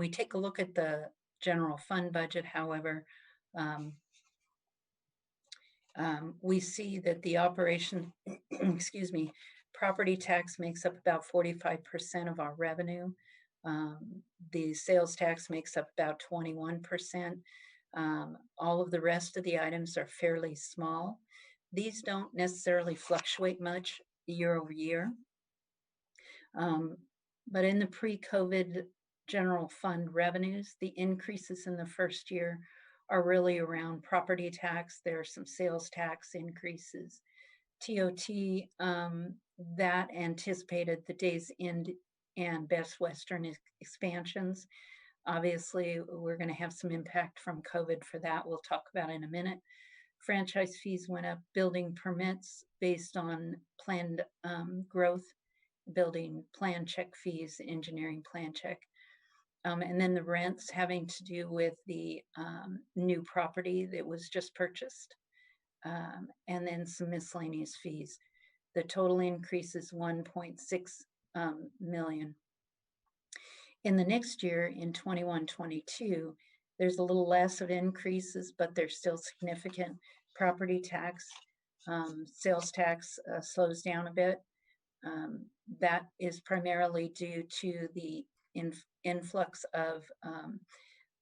take a look at the general fund budget, however, we see that the operation, excuse me, property tax makes up about 45% of our revenue. The sales tax makes up about 21%. All of the rest of the items are fairly small. These don't necessarily fluctuate much year over year. But in the pre-COVID general fund revenues, the increases in the first year are really around property tax. There are some sales tax increases. TOT, that anticipated the Days End and Best Western expansions. Obviously, we're going to have some impact from COVID for that. We'll talk about in a minute. Franchise fees went up, building permits based on planned growth, building plan check fees, engineering plan check. And then the rents having to do with the new property that was just purchased, and then some miscellaneous fees. The total increase is 1.6 million. In the next year, in 21-22, there's a little less of increases, but they're still significant. Property tax, sales tax slows down a bit. That is primarily due to the influx of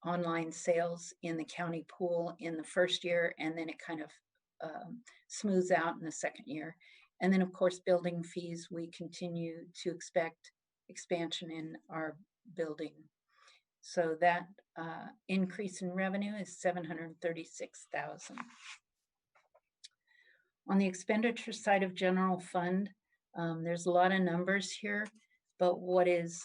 online sales in the county pool in the first year, and then it kind of smooths out in the second year. And then, of course, building fees, we continue to expect expansion in our building. So that increase in revenue is 736,000. On the expenditure side of general fund, there's a lot of numbers here, but what is,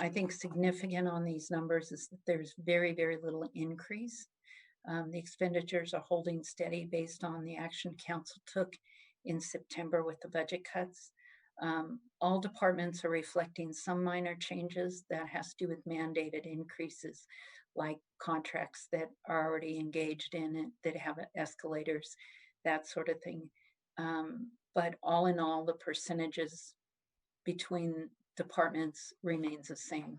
I think, significant on these numbers is that there's very, very little increase. The expenditures are holding steady based on the action council took in September with the budget cuts. All departments are reflecting some minor changes that has to do with mandated increases, like contracts that are already engaged in it, that have escalators, that sort of thing. But all in all, the percentages between departments remains the same.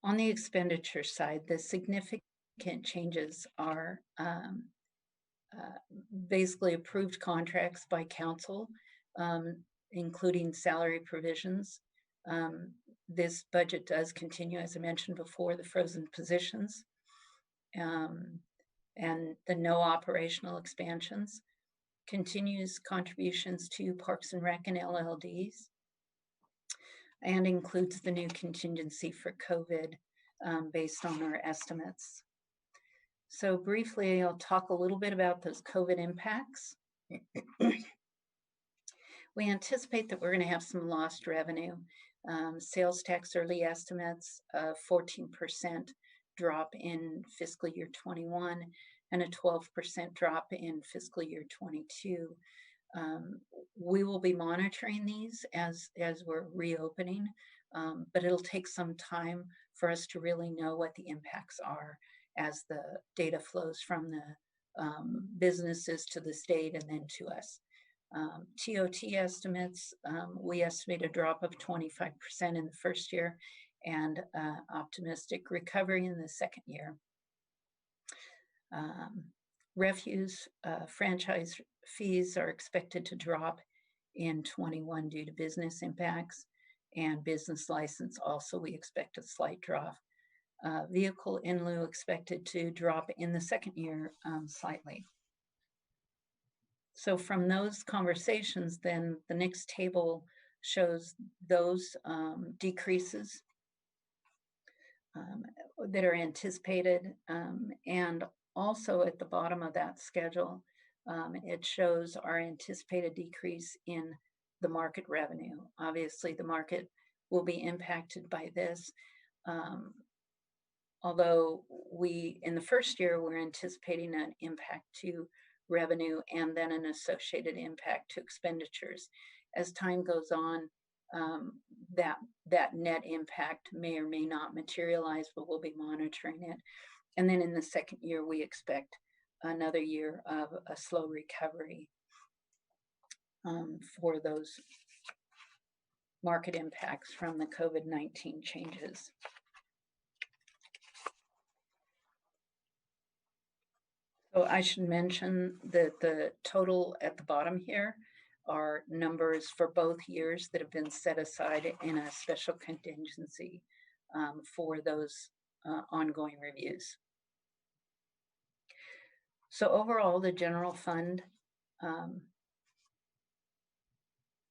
On the expenditure side, the significant changes are basically approved contracts by council, including salary provisions. This budget does continue, as I mentioned before, the frozen positions and the no operational expansions. Continues contributions to Parks and Rec and LLDs, and includes the new contingency for COVID based on our estimates. So briefly, I'll talk a little bit about those COVID impacts. We anticipate that we're going to have some lost revenue. Sales tax early estimates, 14% drop in fiscal year 21, and a 12% drop in fiscal year 22. We will be monitoring these as we're reopening, but it'll take some time for us to really know what the impacts are as the data flows from the businesses to the state and then to us. TOT estimates, we estimate a drop of 25% in the first year and optimistic recovery in the second year. Refuse franchise fees are expected to drop in 21 due to business impacts, and business license also we expect a slight drop. Vehicle in lieu expected to drop in the second year slightly. So from those conversations, then the next table shows those decreases that are anticipated, and also at the bottom of that schedule, it shows our anticipated decrease in the market revenue. Obviously, the market will be impacted by this. Although in the first year, we're anticipating an impact to revenue and then an associated impact to expenditures. As time goes on, that net impact may or may not materialize, but we'll be monitoring it. And then in the second year, we expect another year of a slow recovery for those market impacts from the COVID-19 changes. So I should mention that the total at the bottom here are numbers for both years that have been set aside in a special contingency for those ongoing reviews. So overall, the general fund,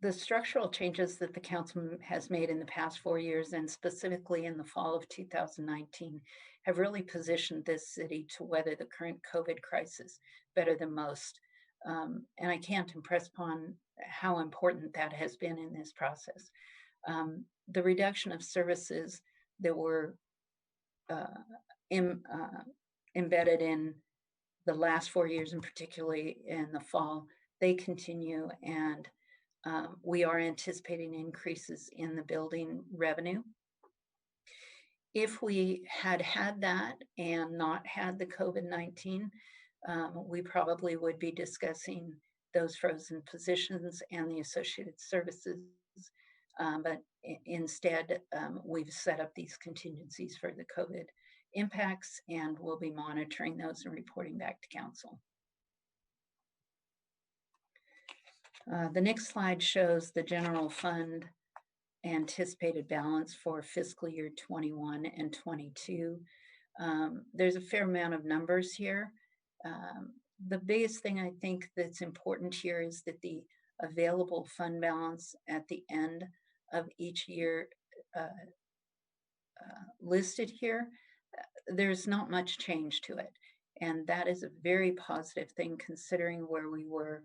the structural changes that the council has made in the past 4 years, and specifically in the fall of 2019, have really positioned this city to weather the current COVID crisis better than most. And I can't impress upon how important that has been in this process. The reduction of services that were embedded in the last 4 years, and particularly in the fall, they continue, and we are anticipating increases in the building revenue. If we had that and not had the COVID-19, we probably would be discussing those frozen positions and the associated services. But instead, we've set up these contingencies for the COVID impacts, and we'll be monitoring those and reporting back to council. The next slide shows the general fund anticipated balance for fiscal year 21 and 22. There's a fair amount of numbers here. The biggest thing I think that's important here is that the available fund balance at the end of each year listed here, there's not much change to it. And that is a very positive thing considering where we were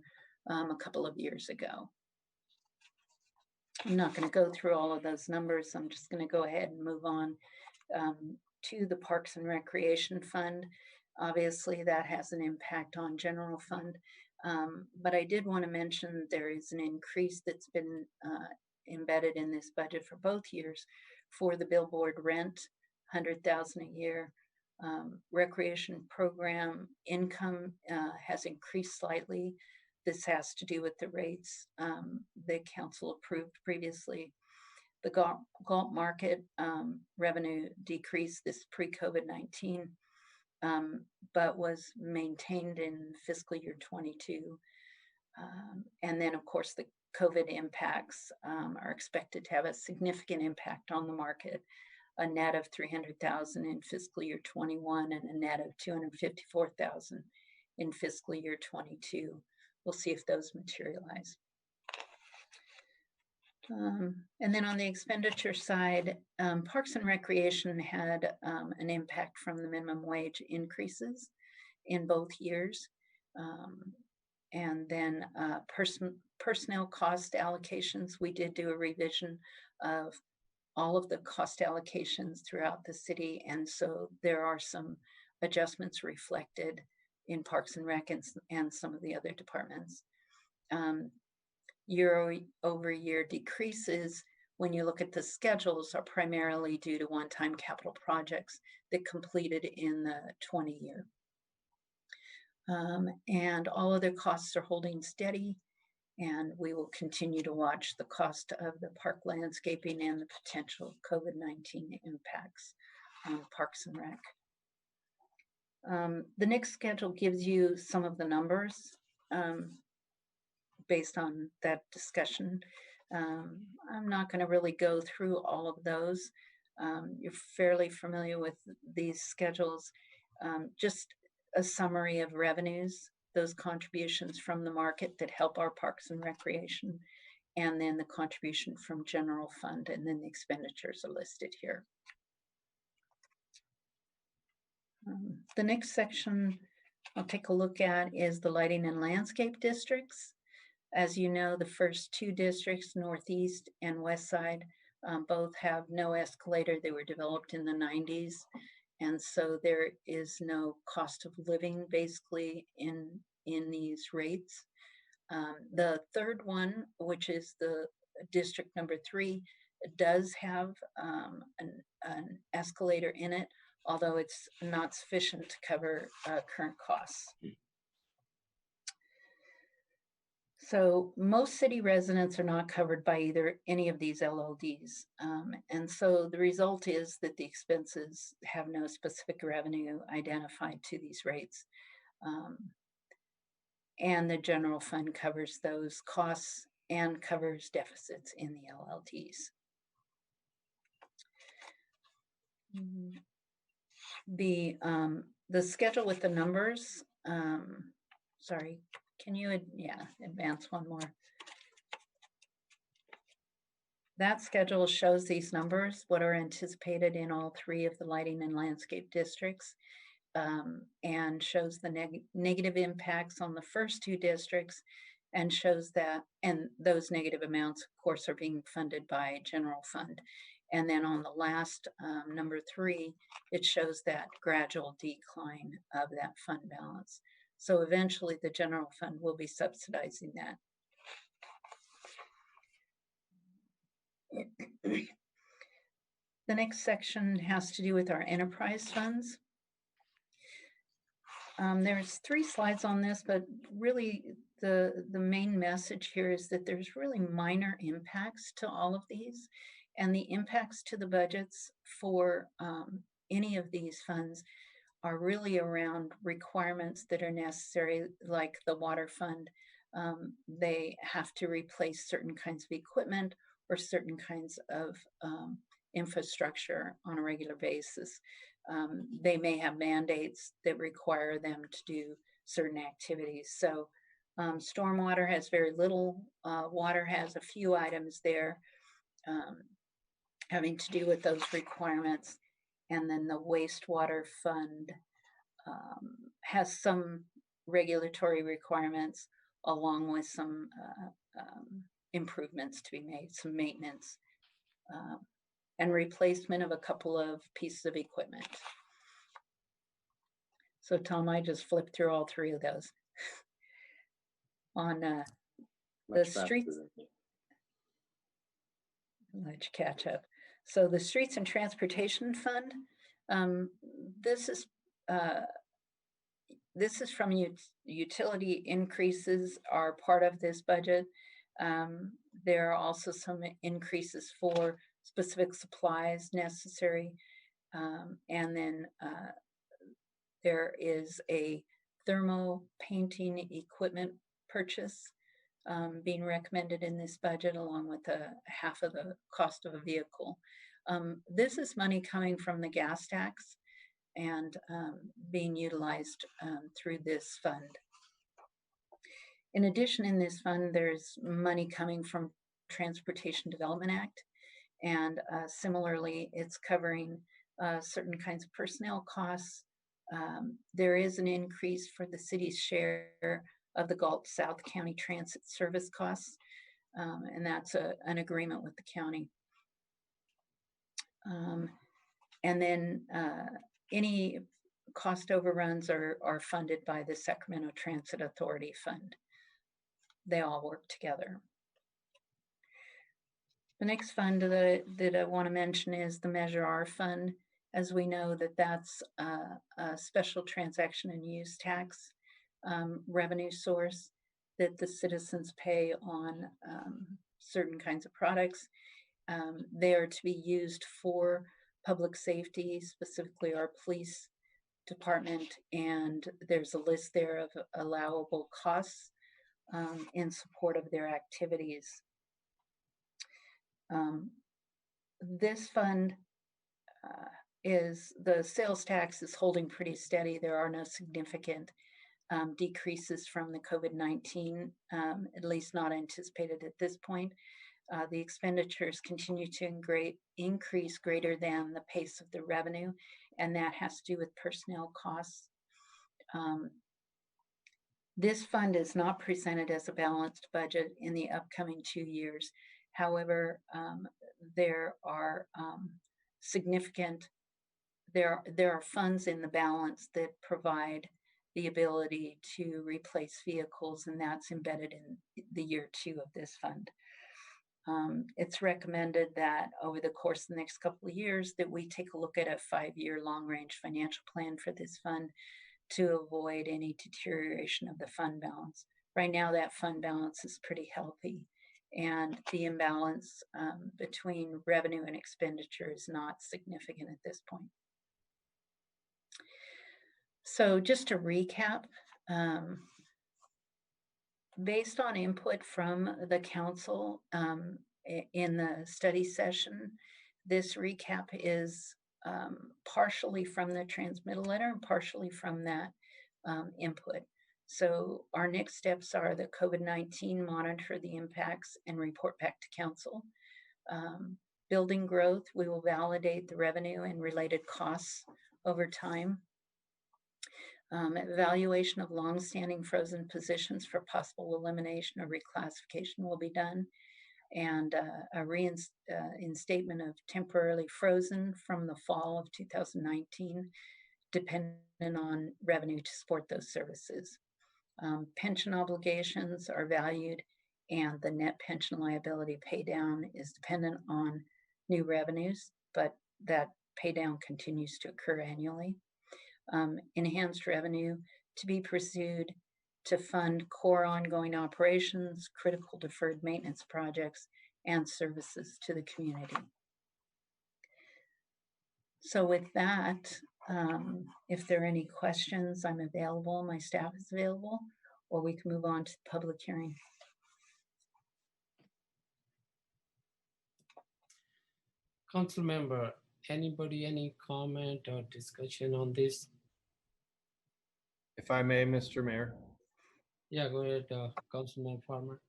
a couple of years ago. I'm not going to go through all of those numbers. I'm just going to go ahead and move on to the Parks and Recreation Fund. Obviously, that has an impact on general fund, but I did want to mention there is an increase that's been embedded in this budget for both years for the billboard rent, $100,000 a year. Recreation program income has increased slightly. This has to do with the rates the council approved previously. The Galt market revenue decreased this pre-COVID-19, but was maintained in fiscal year 22. And then, of course, the COVID impacts are expected to have a significant impact on the market, a net of $300,000 in fiscal year 21 and a net of $254,000 in fiscal year 22. We'll see if those materialize. And then on the expenditure side, Parks and Recreation had an impact from the minimum wage increases in both years. And then personnel cost allocations, we did do a revision of all of the cost allocations throughout the city. And so there are some adjustments reflected in Parks and Rec and some of the other departments. Year-over-year decreases, when you look at the schedules, are primarily due to one-time capital projects that completed in the 20 year. And all other costs are holding steady, and we will continue to watch the cost of the park landscaping and the potential COVID-19 impacts on Parks and Rec. The next schedule gives you some of the numbers based on that discussion. I'm not going to really go through all of those. You're fairly familiar with these schedules. Just a summary of revenues, those contributions from the market that help our parks and recreation, and then the contribution from general fund, and then the expenditures are listed here. The next section I'll take a look at is the lighting and landscape districts. As you know, the first two districts, Northeast and West Side, both have no escalator. They were developed in the 90s. And so there is no cost of living basically in these rates. The third one, which is the district number 3, does have an escalator in it, although it's not sufficient to cover current costs. So most city residents are not covered by any of these LLDs. And so the result is that the expenses have no specific revenue identified to these rates. And the general fund covers those costs and covers deficits in the LLDs. The schedule with the numbers, sorry. Can you, advance one more? That schedule shows these numbers, what are anticipated in all 3 of the lighting and landscape districts, and shows the negative impacts on the first 2 districts, and shows that, and those negative amounts, of course, are being funded by general fund. And then on the last, number 3, it shows that gradual decline of that fund balance. So eventually the general fund will be subsidizing that. The next section has to do with our enterprise funds. There's 3 slides on this, but really the main message here is that there's really minor impacts to all of these, and the impacts to the budgets for any of these funds are really around requirements that are necessary, like the water fund. They have to replace certain kinds of equipment or certain kinds of infrastructure on a regular basis. They may have mandates that require them to do certain activities. So stormwater has very little, water has a few items there having to do with those requirements. And then the wastewater fund has some regulatory requirements along with some improvements to be made, some maintenance and replacement of a couple of pieces of equipment. So Tom, I just flipped through all 3 of those. On the streets, let you catch up. So the Streets and Transportation Fund, this is from utility increases are part of this budget. There are also some increases for specific supplies necessary. And then there is a thermo painting equipment purchase being recommended in this budget, along with half of the cost of a vehicle. This is money coming from the gas tax and being utilized through this fund. In addition, in this fund, there's money coming from Transportation Development Act, and similarly, it's covering certain kinds of personnel costs. There is an increase for the city's share of the Galt South County Transit Service costs, and that's an agreement with the county. And then any cost overruns are funded by the Sacramento Transit Authority Fund. They all work together. The next fund that I want to mention is the Measure R fund. As we know, that's a special transaction and use tax revenue source that the citizens pay on certain kinds of products. They are to be used for public safety, specifically our police department, and there's a list there of allowable costs in support of their activities. This fund the sales tax is holding pretty steady. There are no significant decreases from the COVID-19, at least not anticipated at this point. The expenditures continue to increase greater than the pace of the revenue, and that has to do with personnel costs. This fund is not presented as a balanced budget in the upcoming 2 years. However, there are there are funds in the balance that provide the ability to replace vehicles, and that's embedded in the year 2 of this fund. It's recommended that over the course of the next couple of years that we take a look at a 5-year long-range financial plan for this fund to avoid any deterioration of the fund balance. Right now, that fund balance is pretty healthy, and the imbalance between revenue and expenditure is not significant at this point. So just to recap, based on input from the council in the study session, this recap is partially from the transmittal letter and partially from that input. So our next steps are the COVID-19, monitor the impacts and report back to council. Building growth, we will validate the revenue and related costs over time. Evaluation of long-standing frozen positions for possible elimination or reclassification will be done, and a reinstatement of temporarily frozen from the fall of 2019, dependent on revenue to support those services. Pension obligations are valued, and the net pension liability pay down is dependent on new revenues, but that pay down continues to occur annually. Enhanced revenue to be pursued to fund core ongoing operations, critical deferred maintenance projects, and services to the community. So with that, if there are any questions, I'm available, my staff is available, or we can move on to the public hearing. Council member, anybody, any comment or discussion on this? If I may, Mr. Mayor. Yeah, go ahead, Councilman Farmer.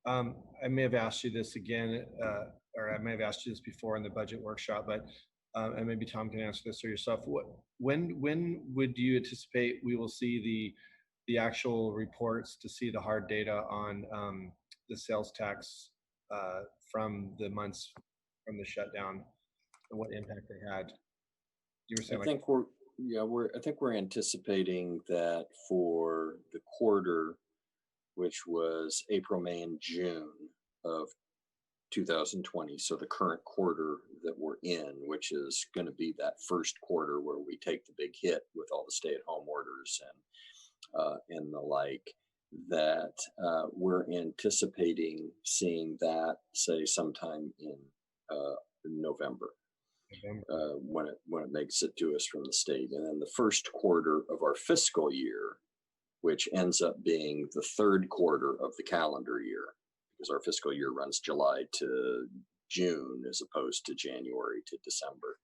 I may have asked you this again, or I may have asked you this before in the budget workshop, but and maybe Tom can answer this or yourself. When would you anticipate we will see the actual reports to see the hard data on the sales tax from the months from the shutdown and what impact they had? You were saying, I think we're anticipating that for the quarter, which was April, May, and June of 2020, so the current quarter that we're in, which is going to be that first quarter where we take the big hit with all the stay-at-home orders and the like, that we're anticipating seeing that, say, sometime in November. When it makes it to us from the state. And then the first quarter of our fiscal year, which ends up being the third quarter of the calendar year, because our fiscal year runs July to June as opposed to January to December.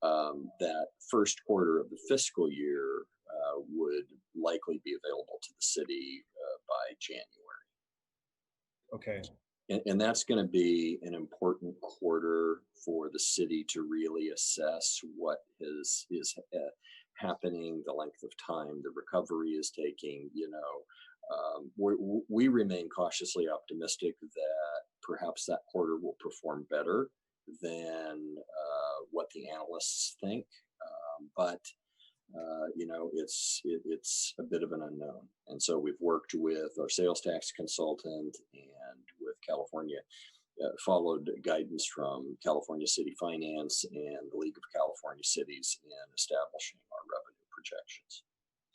That first quarter of the fiscal year would likely be available to the city by January. Okay. And that's going to be an important quarter for the city to really assess what is happening, the length of time the recovery is taking. We remain cautiously optimistic that perhaps that quarter will perform better than what the analysts think. But it's a bit of an unknown. And so we've worked with our sales tax consultant and with California, followed guidance from California City Finance and the League of California Cities in establishing our revenue projections.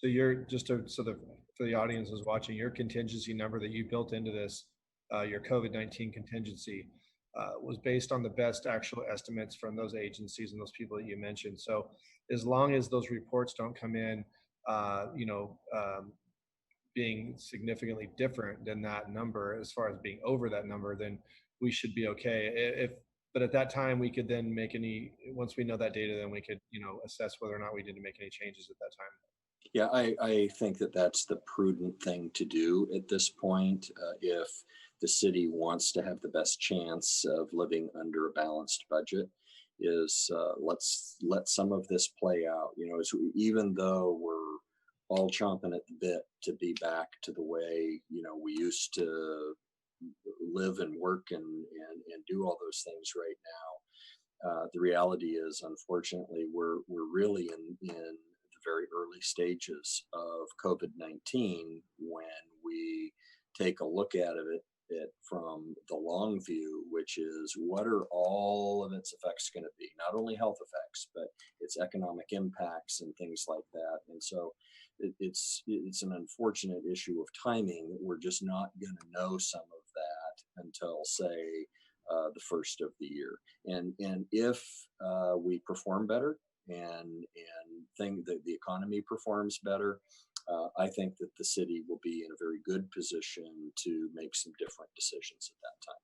So for the audience who's watching, your contingency number that you built into this, your COVID-19 contingency, was based on the best actual estimates from those agencies and those people that you mentioned. So as long as those reports don't come in, being significantly different than that number, as far as being over that number, then we should be okay. But at that time, we could then once we know that data, then we could, assess whether or not we need to make any changes at that time. Yeah, I think that that's the prudent thing to do at this point. If the city wants to have the best chance of living under a balanced budget, is let's let some of this play out. Even though we're all chomping at the bit to be back to the way we used to live and work and do all those things right now. The reality is, unfortunately, we're really in the very early stages of COVID-19 when we take a look at it from the long view, which is what are all of its effects going to be? Not only health effects, but its economic impacts and things like that. And so it's an unfortunate issue of timing that we're just not going to know some of that until, say, the first of the year. And if we perform better and think that the economy performs better, I think that the city will be in a very good position to make some different decisions at that time.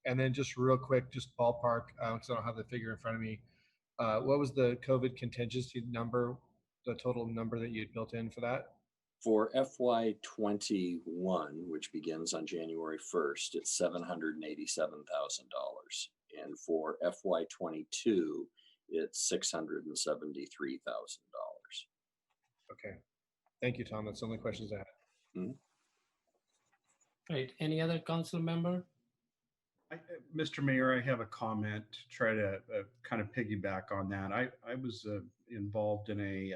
And then just real quick, just ballpark, because I don't have the figure in front of me. What was the COVID contingency number, the total number that you had built in for that? For FY21, which begins on January 1st, it's $787,000. And for FY22, it's $673,000. Okay. Thank you, Tom. That's the only questions I had. Mm-hmm. Right. Any other council member? Mr. Mayor, I have a comment to try to kind of piggyback on that. I was involved in a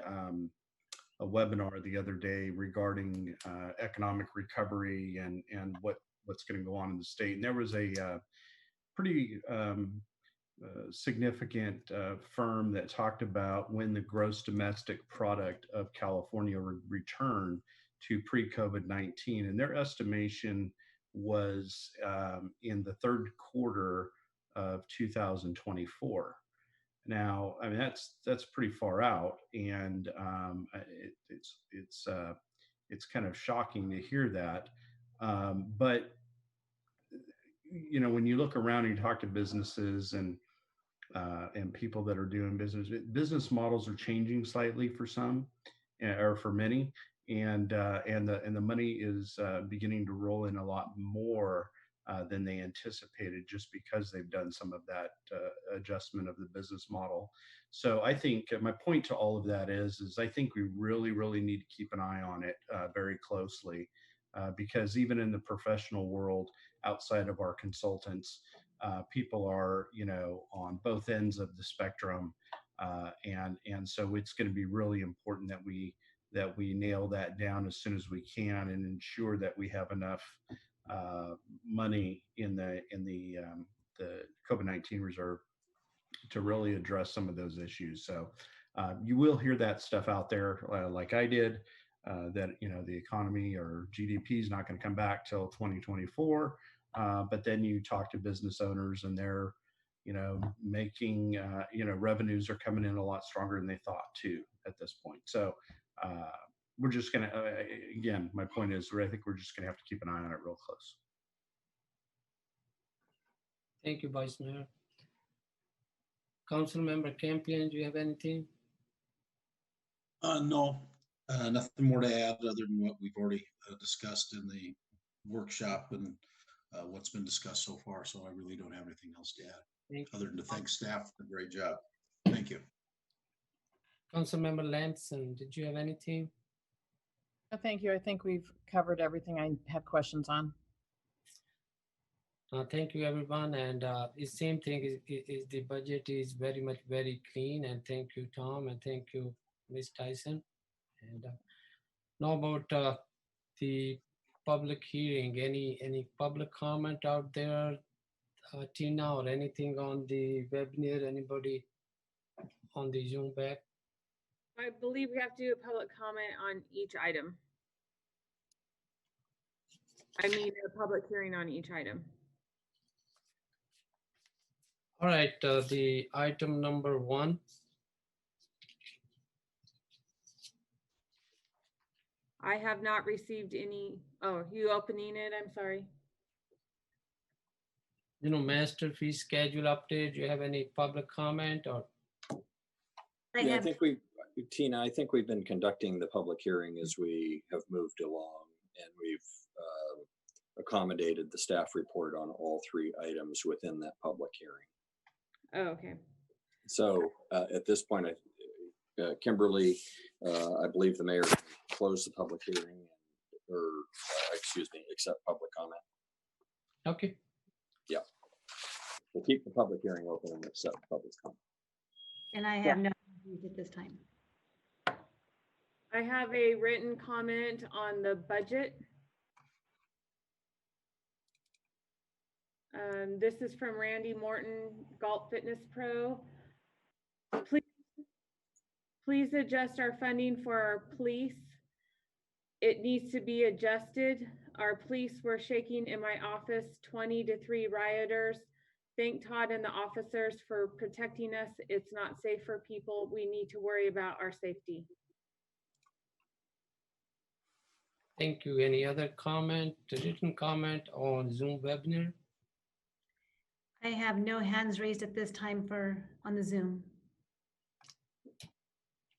webinar the other day regarding economic recovery and what's going to go on in the state. And there was a pretty significant firm that talked about when the gross domestic product of California would return to pre-COVID-19. And their estimation was in the third quarter of 2024. Now, I mean, that's pretty far out, and it's kind of shocking to hear that. But when you look around and you talk to businesses and people that are doing business models are changing slightly for some, or for many, and the money is beginning to roll in a lot more than they anticipated, just because they've done some of that adjustment of the business model. So I think my point to all of that is I think we really, really need to keep an eye on it very closely, because even in the professional world, outside of our consultants, people are, on both ends of the spectrum. And so it's going to be really important that we nail that down as soon as we can and ensure that we have enough money in the COVID-19 reserve to really address some of those issues. So you will hear that stuff out there, like I did, that the economy or GDP is not going to come back till 2024. But then you talk to business owners and they're making revenues are coming in a lot stronger than they thought too at this point. So we're just going to, again, my point is, I think we're just going to have to keep an eye on it real close. Thank you, Vice Mayor. Councilmember Campion, do you have anything? No, nothing more to add other than what we've already discussed in the workshop and what's been discussed so far. So I really don't have anything else to add other than to thank staff for a great job. Thank you. Councilmember Lanson, did you have anything? Thank you. I think we've covered everything I had questions on. Thank you, everyone. And the same thing is the budget is very clean. And thank you, Tom, and thank you, Ms. Tyson. And now about the public hearing. Any public comment out there, Tina, or anything on the webinar? Anybody on the Zoom back? I believe we have to do a public comment on each item. I mean, a public hearing on each item. All right, the item number 1. I have not received any. Oh, you opening it? I'm sorry. Master fee schedule update. Do you have any public comment or? Yeah, Tina, I think we've been conducting the public hearing as we have moved along, and we've accommodated the staff report on all 3 items within that public hearing. Oh, okay. So at this point, Kimberly, I believe the mayor closed the public hearing, or excuse me, accept public comment. Okay. Yeah. We'll keep the public hearing open and accept public comment. And I have no issues at this time. I have a written comment on the budget. This is from Randy Morton, Galt Fitness Pro. Please adjust our funding for our police. It needs to be adjusted. Our police were shaking in my office, 20 to 3 rioters. Thank Todd and the officers for protecting us. It's not safe for people. We need to worry about our safety. Thank you. Any other comment, written comment on Zoom webinar? I have no hands raised at this time on the Zoom.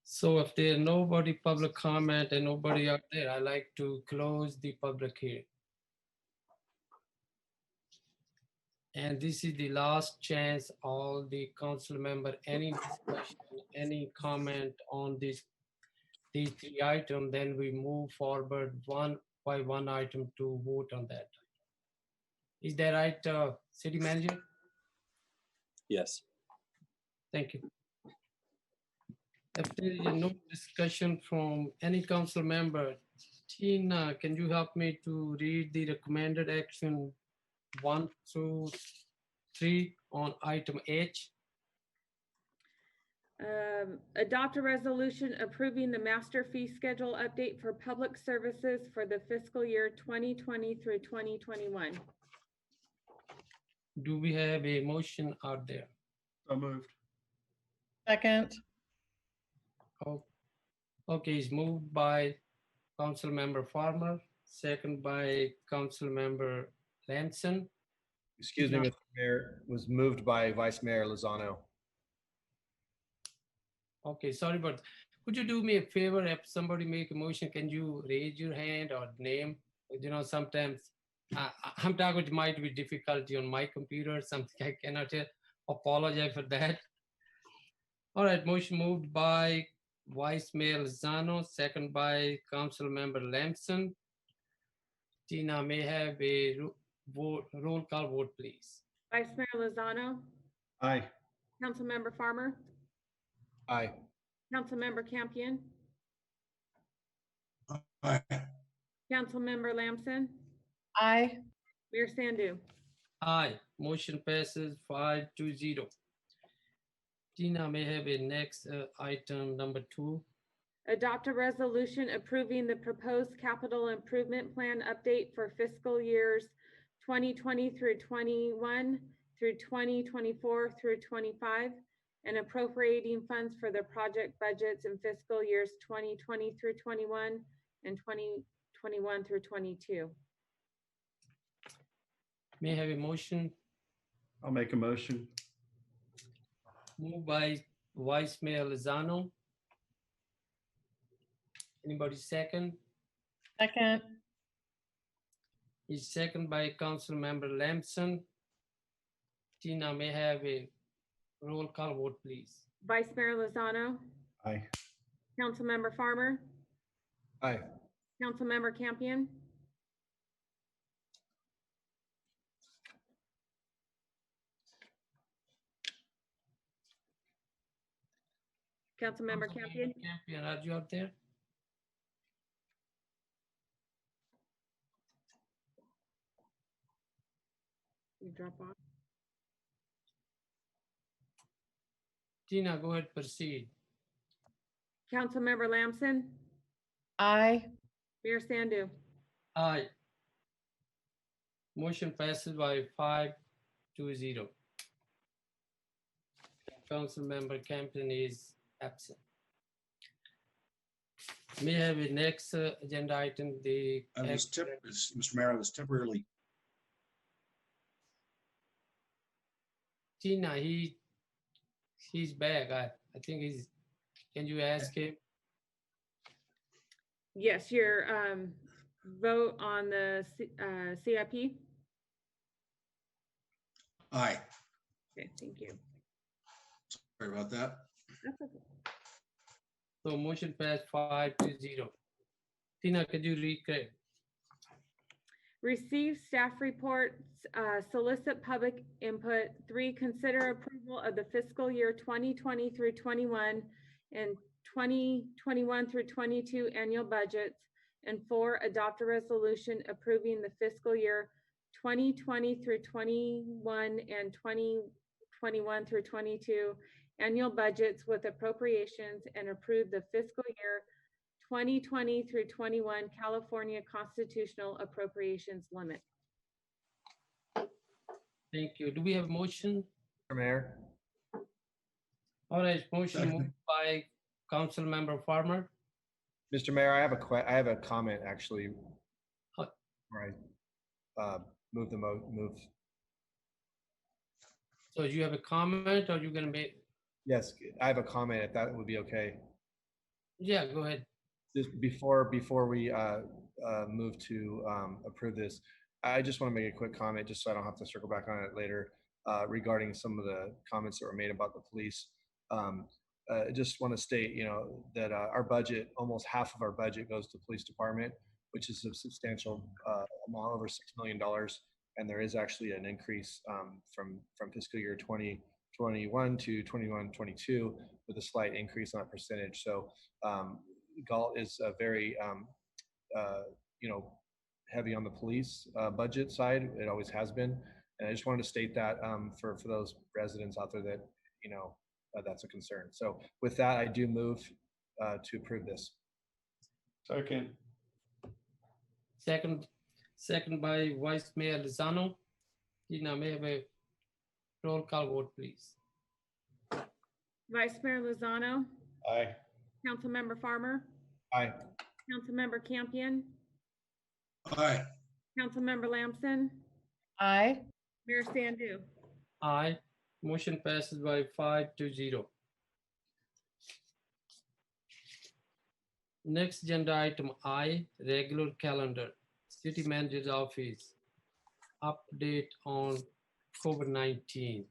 So if there's nobody public comment and nobody out there, I like to close the public hearing. And this is the last chance, all the council member, any discussion, any comment on these 3 items, then we move forward one by one item to vote on that. Is that right, city manager? Yes. Thank you. If there is no discussion from any council member, Tina, can you help me to read the recommended action 1 through 3 on item H? Adopt a resolution approving the master fee schedule update for public services for the fiscal year 2020 through 2021. Do we have a motion out there? So moved. Second. Oh, okay, it's moved by Council Member Farmer, second by Council Member Lamson. Excuse me, Mr. Mayor, was moved by Vice Mayor Lozano. Okay, sorry, but could you do me a favor? If somebody make a motion, can you raise your hand or name? Sometimes I'm talking, it might be difficulty on my computer, something I cannot hear. Apologize for that. All right, motion moved by Vice Mayor Lozano, second by Council Member Lamson. Tina, may I have a roll call vote, please. Vice Mayor Lozano. Aye. Councilmember Farmer. Aye. Councilmember Campion. Aye. Councilmember Lamson. Aye. Mayor Sandu. Aye. Motion passes 5-0. Tina, may I have a next item number 2. Adopt a resolution approving the proposed capital improvement plan update for fiscal years 2020 through 21 through 2024 through 25 and appropriating funds for the project budgets in fiscal years 2020 through 21 and 2021 through 22. May I have a motion? I'll make a motion. Moved by Vice Mayor Lozano. Anybody second? Second. Is second by Council Member Lamson. Tina, may I have a roll call vote, please? Vice Mayor Lozano. Aye. Councilmember Farmer. Aye. Councilmember Campion. Councilmember Campion. Campion, are you out there? You drop off. Tina, go ahead, proceed. Councilmember Lamson, Aye. Mayor Sandu. Aye. Motion passes by 5-0. Councilmember Campion is absent. May I have a next agenda item, the Mr. Mayor, I was temporarily. Tina, he's back. I think he's, can you ask him? Yes, your vote on the CIP. Aye. Okay, thank you. Sorry about that. That's okay. So motion passed 5-0. Tina, could you read correct? Receive staff reports, solicit public input. 3, consider approval of the fiscal year 2020 through 21 and 2021 through 22 annual budgets. And 4, adopt a resolution approving the fiscal year 2020 through 21 and 2021 through 22 annual budgets with appropriations, and approve the fiscal year 2020 through 21 California constitutional appropriations limit. Thank you. Do we have a motion? Mr. Mayor, All right, motion moved by Councilmember Farmer. Mr. Mayor, I have a comment actually. Oh. Where I move. So you have a comment, or you're gonna make? Yes, I have a comment, if that would be okay. Yeah, go ahead. Just before we move to approve this, I just want to make a quick comment, just so I don't have to circle back on it later, regarding some of the comments that were made about the police. I just want to state, that our budget, almost half of our budget goes to police department, which is a substantial amount, over $6 million. And there is actually an increase from fiscal year 2021 to 21-22 with a slight increase on that percentage. So Galt is very, heavy on the police budget side. It always has been. And I just wanted to state that for those residents out there that, that's a concern. So with that, I do move to approve this. Second by Vice Mayor Lozano. Tina, may I have a roll call vote, please? Vice Mayor Lozano. Aye. Councilmember Farmer. Aye. Councilmember Campion. Aye. Councilmember Lamson. Aye. Mayor Sandu. Aye. Motion passes by 5-0. Next agenda item I, regular calendar, City Manager's Office, update on COVID-19.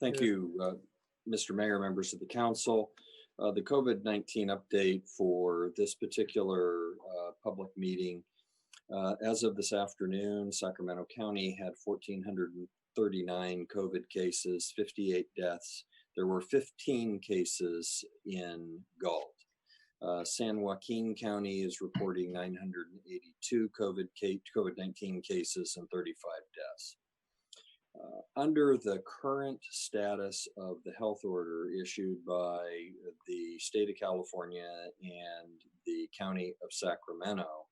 Thank you, Mr. Mayor, members of the council. The COVID-19 update for this particular public meeting. As of this afternoon, Sacramento County had 1,439 COVID cases, 58 deaths. There were 15 cases in Galt. San Joaquin County is reporting 982 COVID-19 cases and 35 deaths. Under the current status of the health order issued by the state of California and the county of Sacramento,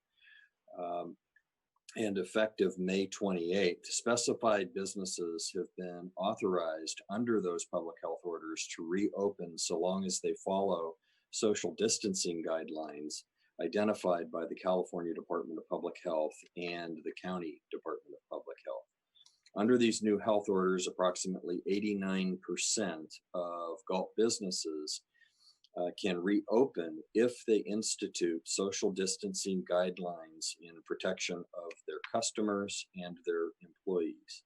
and effective May 28th, specified businesses have been authorized under those public health orders to reopen so long as they follow social distancing guidelines identified by the California Department of Public Health and the County Department of Public Health. Under these new health orders, approximately 89% of Galt businesses can reopen if they institute social distancing guidelines in protection of their customers and their employees.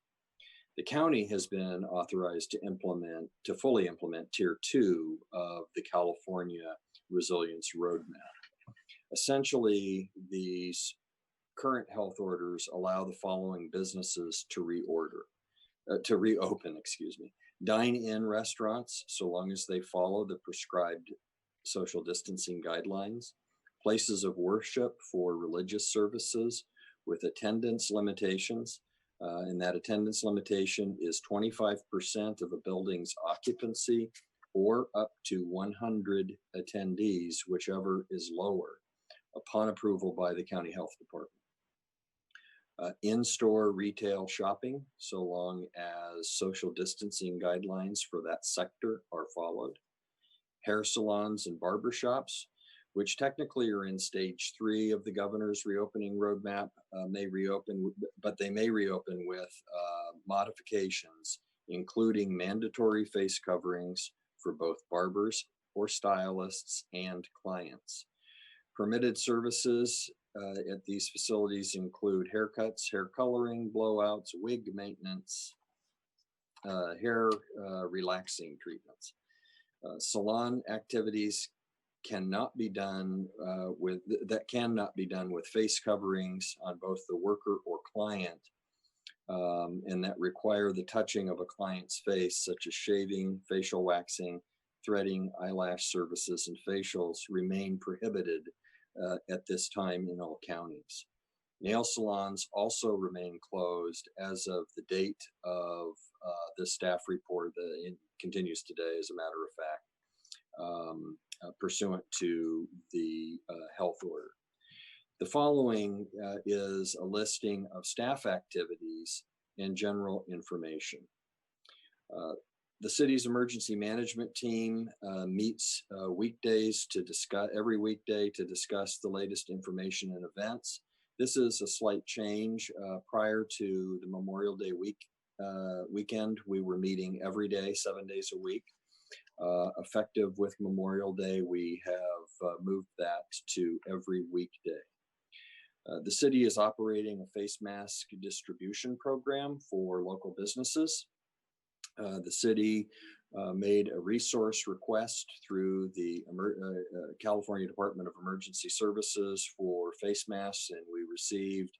The county has been authorized to fully implement Tier 2 of the California Resilience Roadmap. Essentially, these current health orders allow the following businesses to reopen, Dine-in restaurants, so long as they follow the prescribed social distancing guidelines. Places of worship for religious services with attendance limitations. And that attendance limitation is 25% of a building's occupancy or up to 100 attendees, whichever is lower, upon approval by the county health department. In-store retail shopping, so long as social distancing guidelines for that sector are followed. Hair salons and barber shops, which technically are in stage 3 of the governor's reopening roadmap, may reopen, but they may reopen with modifications, including mandatory face coverings for both barbers or stylists and clients. Permitted services at these facilities include haircuts, hair coloring, blowouts, wig maintenance, hair relaxing treatments. Salon activities cannot be done cannot be done with face coverings on both the worker or client, and that require the touching of a client's face, such as shaving, facial waxing, threading, eyelash services, and facials remain prohibited at this time in all counties. Nail salons also remain closed as of the date of the staff report that continues today, as a matter of fact, pursuant to the health order. The following is a listing of staff activities and general information. The city's emergency management team meets weekdays to discuss, every weekday to discuss the latest information and events. This is a slight change. Prior to the Memorial Day weekend, we were meeting every day, 7 days a week. Effective with Memorial Day, we have moved that to every weekday. The city is operating a face mask distribution program for local businesses. The city made a resource request through the California Department of Emergency Services for face masks, and we received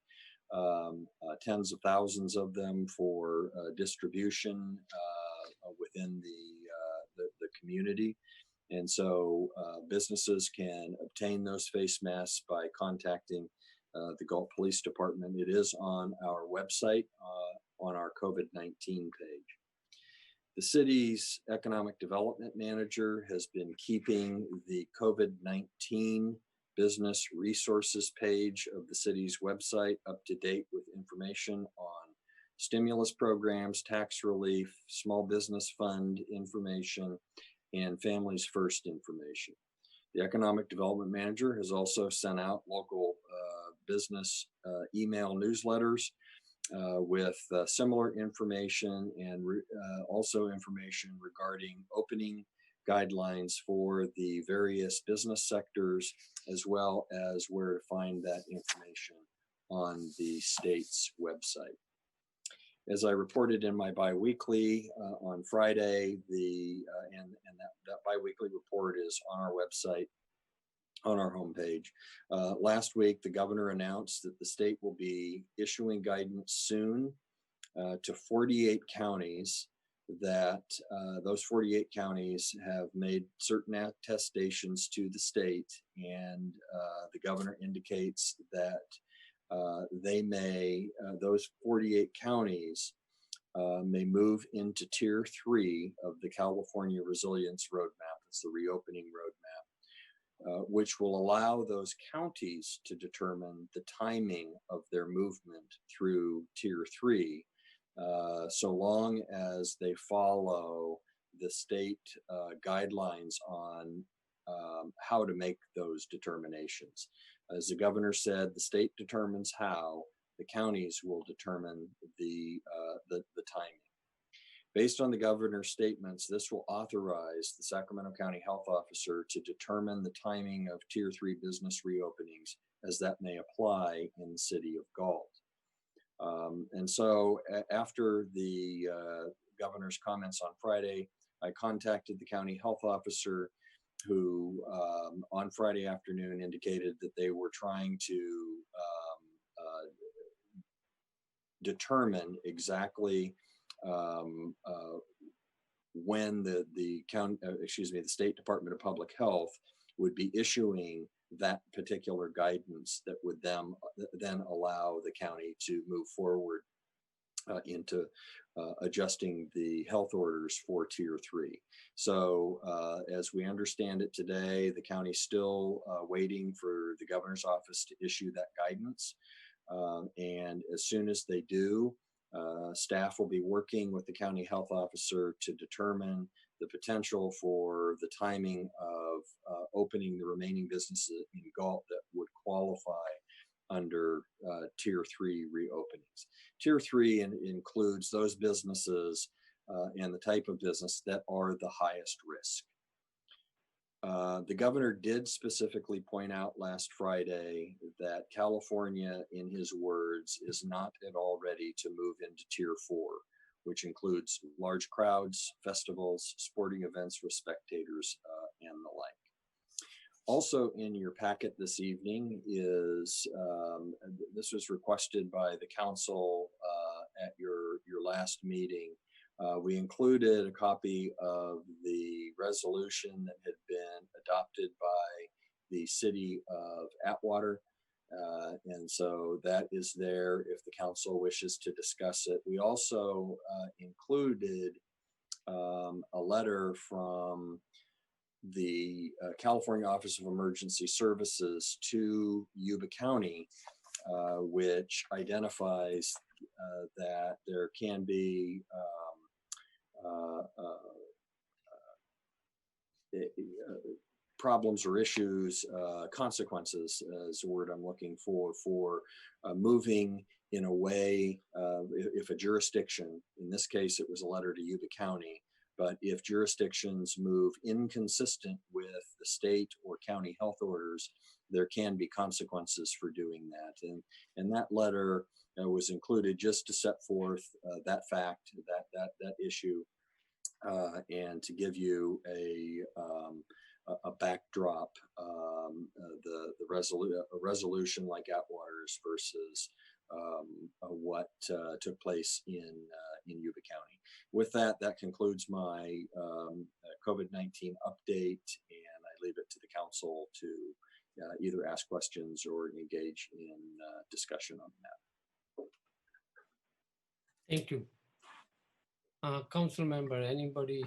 tens of thousands of them for distribution within the community. And so businesses can obtain those face masks by contacting the Galt Police Department. It is on our website on our COVID-19 page. The city's economic development manager has been keeping the COVID-19 business resources page of the city's website up to date with information on stimulus programs, tax relief, small business fund information, and Families First information. The economic development manager has also sent out local business email newsletters with similar information and also information regarding opening guidelines for the various business sectors, as well as where to find that information on the state's website. As I reported in my biweekly on Friday, that biweekly report is on our website, on our homepage. Last week, the governor announced that the state will be issuing guidance soon to 48 counties, that those 48 counties have made certain attestations to the state, and the governor indicates that those 48 counties may move into Tier 3 of the California Resilience Roadmap. It's the reopening roadmap, which will allow those counties to determine the timing of their movement through Tier 3, so long as they follow the state guidelines on how to make those determinations. As the governor said, the state determines how, the counties will determine the timing. Based on the governor's statements, this will authorize the Sacramento County Health Officer to determine the timing of Tier 3 business reopenings as that may apply in the city of Galt. And so after the governor's comments on Friday, I contacted the county health officer, who on Friday afternoon indicated that they were trying to determine exactly when the county, the State Department of Public Health would be issuing that particular guidance that would then allow the county to move forward into adjusting the health orders for Tier 3. So as we understand it today, the county's still waiting for the governor's office to issue that guidance. And as soon as they do, staff will be working with the county health officer to determine the potential for the timing of opening the remaining businesses in Galt that would qualify under Tier 3 reopenings. Tier 3 includes those businesses and the type of business that are the highest risk. The governor did specifically point out last Friday that California, in his words, is not at all ready to move into Tier 4, which includes large crowds, festivals, sporting events with spectators, and the like. Also in your packet this evening is, this was requested by the council at your last meeting. We included a copy of the resolution that had been adopted by the city of Atwater. And so that is there if the council wishes to discuss it. We also included a letter from the California Office of Emergency Services to Yuba County, which identifies that there can be problems or issues, consequences is the word I'm looking for moving in a way, if a jurisdiction, in this case it was a letter to Yuba County, but if jurisdictions move inconsistent with the state or county health orders, there can be consequences for doing that. And that letter was included just to set forth that fact, that issue, and to give you a backdrop, a resolution like Atwater's versus what took place in Yuba County. With that, that concludes my COVID-19 update, and I leave it to the council to either ask questions or engage in discussion on that. Thank you. Council member, anybody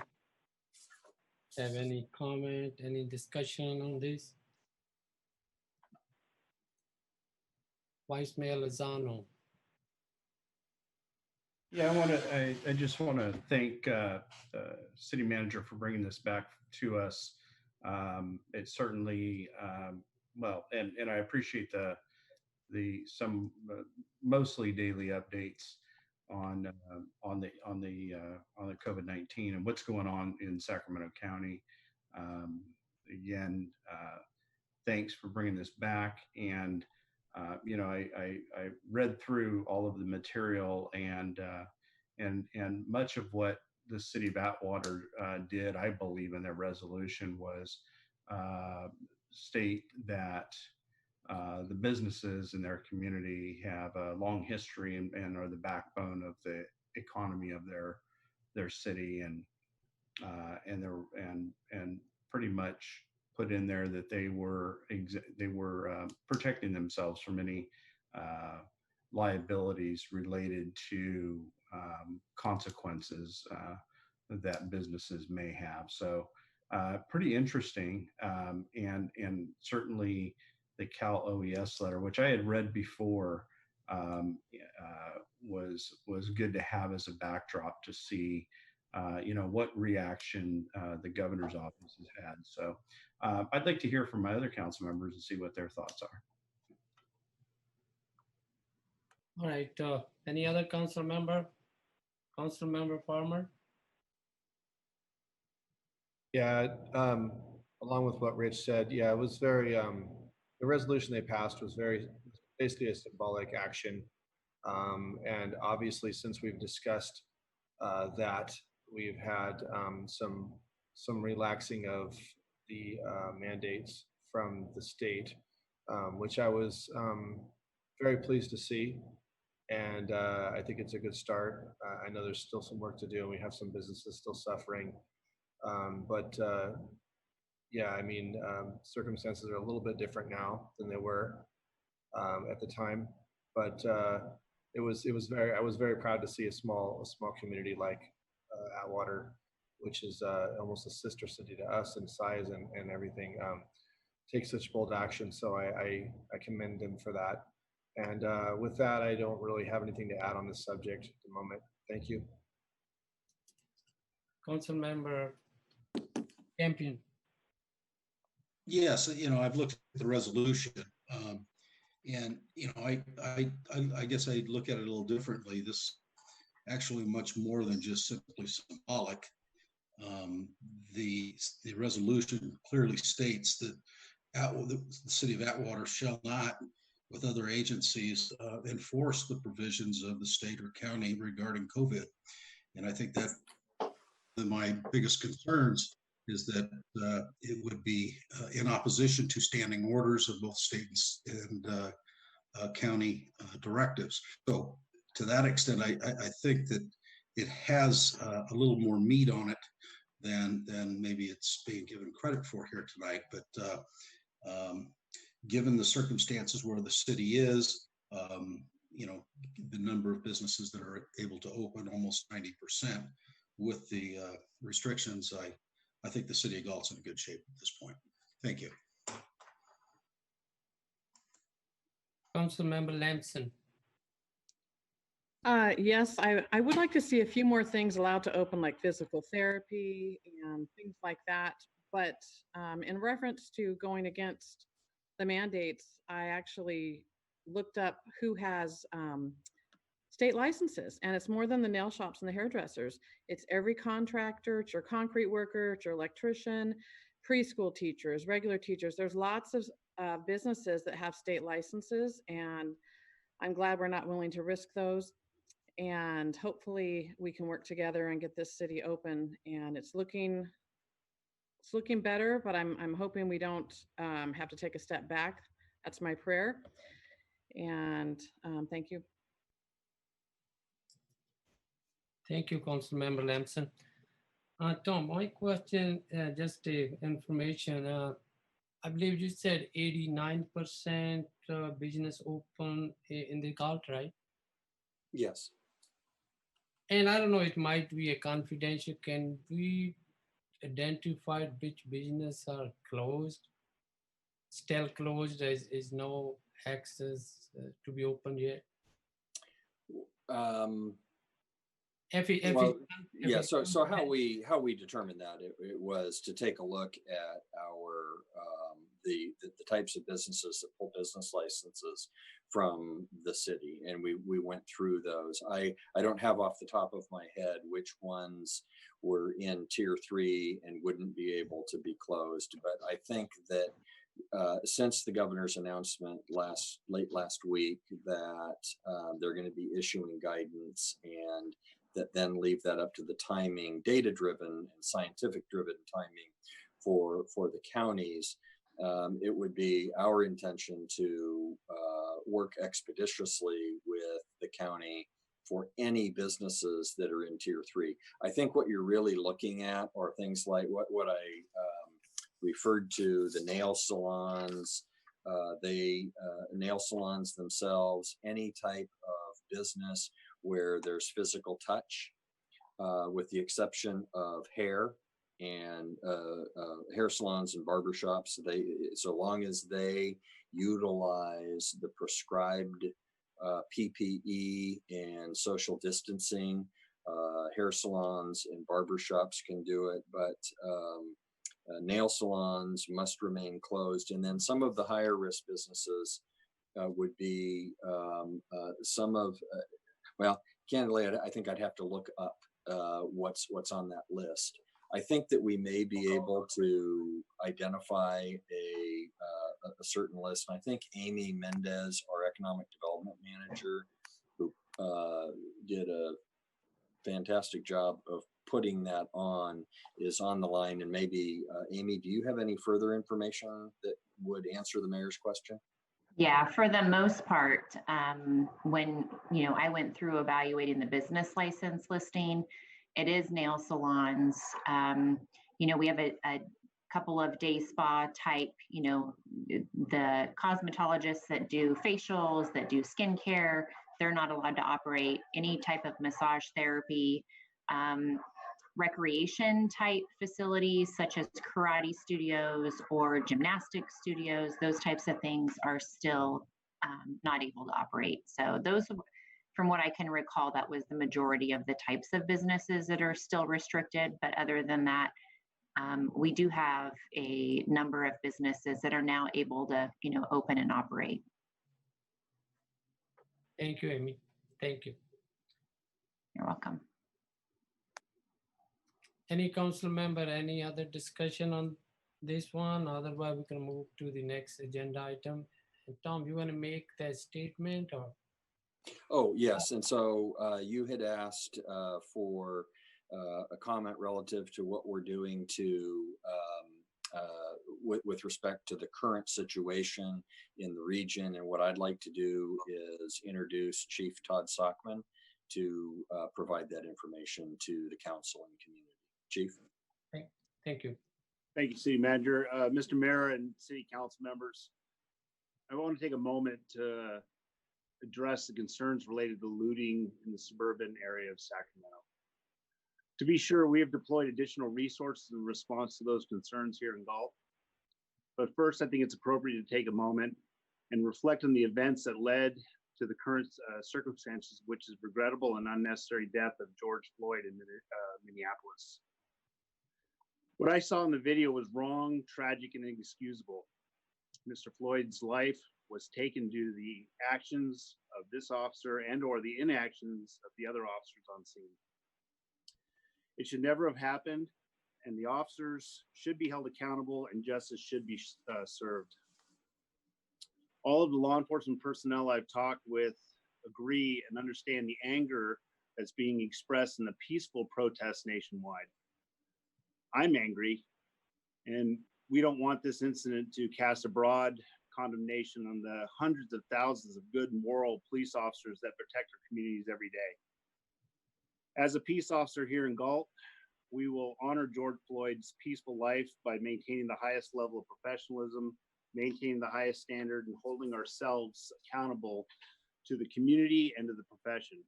have any comment, any discussion on this? Vice Mayor Lozano. Yeah, I just want to thank City Manager for bringing this back to us. It certainly, well, and I appreciate some mostly daily updates on the COVID-19 and what's going on in Sacramento County. Again, thanks for bringing this back. And you know, I read through all of the material, and much of what the city of Atwater did, I believe, in their resolution was state that the businesses in their community have a long history and are the backbone of the economy of their city, and pretty much put in there that they were protecting themselves from any liabilities related to consequences that businesses may have. So pretty interesting, and certainly the Cal OES letter, which I had read before, was good to have as a backdrop to see you know, what reaction the governor's office has had. So I'd like to hear from my other council members and see what their thoughts are. All right, any other council member? Council member Farmer? Yeah, along with what Rich said, yeah, it was very, the resolution they passed was basically a symbolic action. And obviously, since we've discussed that, we've had some relaxing of the mandates from the state, which I was very pleased to see. And I think it's a good start. I know there's still some work to do, and we have some businesses still suffering. But yeah, I mean, circumstances are a little bit different now than they were at the time. But I was very proud to see a small community like Atwater, which is almost a sister city to us in size and everything, take such bold action. So I commend them for that. And with that, I don't really have anything to add on this subject at the moment. Thank you. Council Member Campion. Yes, I've looked at the resolution, and I guess I look at it a little differently. This actually much more than just simply symbolic. The resolution clearly states that the city of Atwater shall not, with other agencies, enforce the provisions of the state or county regarding COVID. And I think that my biggest concerns is that it would be in opposition to standing orders of both state and county directives. So to that extent, I think that it has a little more meat on it than maybe it's being given credit for here tonight. But given the circumstances where the city is, the number of businesses that are able to open, almost 90%, with the restrictions, I think the city of Galt's in a good shape at this point. Thank you. Council Member Lamson. Yes, I would like to see a few more things allowed to open, like physical therapy and things like that. But in reference to going against the mandates, I actually looked up who has state licenses, and it's more than the nail shops and the hairdressers. It's every contractor, it's your concrete worker, it's your electrician, preschool teachers, regular teachers. There's lots of businesses that have state licenses, and I'm glad we're not willing to risk those. And hopefully we can work together and get this city open. And it's looking better, but I'm hoping we don't have to take a step back. That's my prayer. And thank you. Thank you, Council Member Lamson. Tom, my question, just information. I believe you said 89% business open in the Galt, right? Yes. And I don't know, it might be a confidential. Can we identify which business are closed? Still closed, is no access to be opened yet? So how we determined that it was to take a look at our the types of businesses that pull business licenses from the city, and we went through those. I don't have off the top of my head which ones were in tier 3 and wouldn't be able to be closed, but I think that since the governor's announcement late last week that they're going to be issuing guidance, and that then leave that up to the timing, data-driven and scientific-driven timing for the counties. It would be our intention to work expeditiously with the county for any businesses that are in tier 3. I think what you're really looking at are things like what I referred to, the nail salons, nail salons themselves, any type of business where there's physical touch, with the exception of hair and hair salons and barbershops. So long as they utilize the prescribed PPE and social distancing, hair salons and barbershops can do it, but nail salons must remain closed. And then some of the higher risk businesses would be well, candidly, I think I'd have to look up what's on that list. I think that we may be able to identify a certain list. And I think Amy Mendez, our economic development manager, who did a fantastic job of putting that on, is on the line. And maybe, Amy, do you have any further information that would answer the mayor's question? Yeah, for the most part, when, I went through evaluating the business license listing, it is nail salons. We have a couple of day spa type, the cosmetologists that do facials, that do skincare, they're not allowed to operate any type of massage therapy. Recreation type facilities such as karate studios or gymnastic studios, those types of things are still not able to operate. So those, from what I can recall, that was the majority of the types of businesses that are still restricted. But other than that, we do have a number of businesses that are now able to, open and operate. Thank you, Amy. Thank you. You're welcome. Any council member, any other discussion on this one? Otherwise, we can move to the next agenda item. Tom, you want to make that statement or? Oh, yes. And so you had asked for a comment relative to what we're doing to with respect to the current situation in the region. And what I'd like to do is introduce Chief Todd Sockman to provide that information to the council and community. Chief. Thank you. Thank you, City Manager. Mr. Mayor and City Council members, I want to take a moment to address the concerns related to looting in the suburban area of Sacramento. To be sure, we have deployed additional resources in response to those concerns here in Galt. But first, I think it's appropriate to take a moment and reflect on the events that led to the current circumstances, which is regrettable and unnecessary death of George Floyd in Minneapolis. What I saw in the video was wrong, tragic, and inexcusable. Mr. Floyd's life was taken due to the actions of this officer and or the inactions of the other officers on scene. It should never have happened, and the officers should be held accountable and justice should be served. All of the law enforcement personnel I've talked with agree and understand the anger that's being expressed in the peaceful protests nationwide. I'm angry, and we don't want this incident to cast a broad condemnation on the hundreds of thousands of good moral police officers that protect our communities every day. As a peace officer here in Galt, we will honor George Floyd's peaceful life by maintaining the highest level of professionalism, maintaining the highest standard, and holding ourselves accountable to the community and to the profession.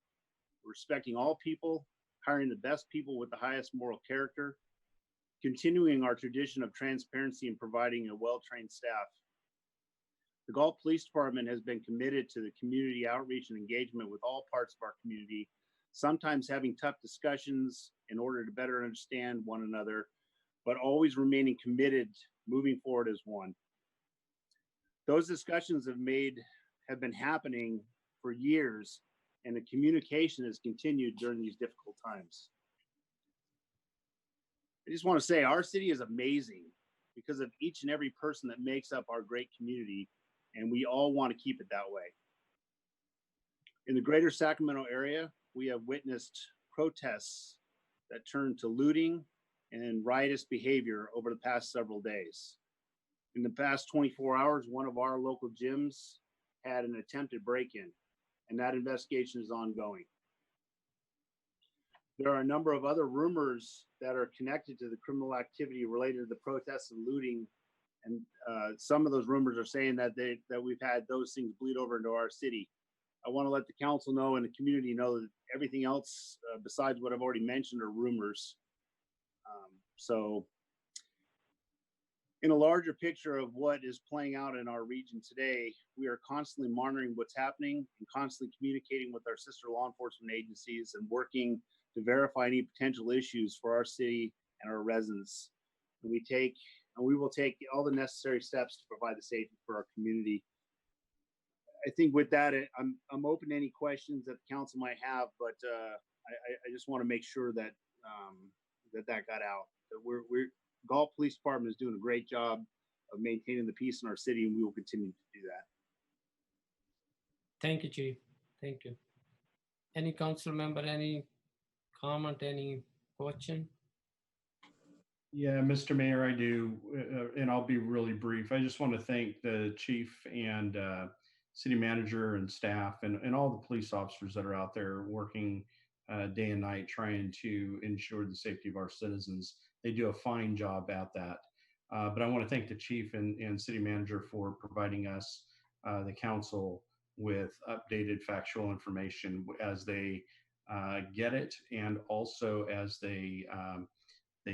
Respecting all people, hiring the best people with the highest moral character, continuing our tradition of transparency and providing a well-trained staff. The Galt Police Department has been committed to the community outreach and engagement with all parts of our community, sometimes having tough discussions in order to better understand one another, but always remaining committed, moving forward as one. Those discussions have been happening for years, and the communication has continued during these difficult times. I just want to say our city is amazing because of each and every person that makes up our great community, and we all want to keep it that way. In the greater Sacramento area, we have witnessed protests that turned to looting and riotous behavior over the past several days. In the past 24 hours, one of our local gyms had an attempted break-in, and that investigation is ongoing. There are a number of other rumors that are connected to the criminal activity related to the protests and looting. And some of those rumors are saying that we've had those things bleed over into our city. I want to let the council know and the community know that everything else besides what I've already mentioned are rumors. So in a larger picture of what is playing out in our region today, we are constantly monitoring what's happening and constantly communicating with our sister law enforcement agencies and working to verify any potential issues for our city and our residents. And we will take all the necessary steps to provide the safety for our community. I think with that, I'm open to any questions that the council might have, but I just want to make sure that that got out. That Galt Police Department is doing a great job of maintaining the peace in our city, and we will continue to do that. Thank you, Chief. Thank you. Any council member, any comment, any question? Yeah, Mr. Mayor, I do, and I'll be really brief. I just want to thank the chief and city manager and staff and all the police officers that are out there working day and night trying to ensure the safety of our citizens. They do a fine job at that. But I want to thank the chief and city manager for providing us, the council, with updated factual information as they get it, and also as they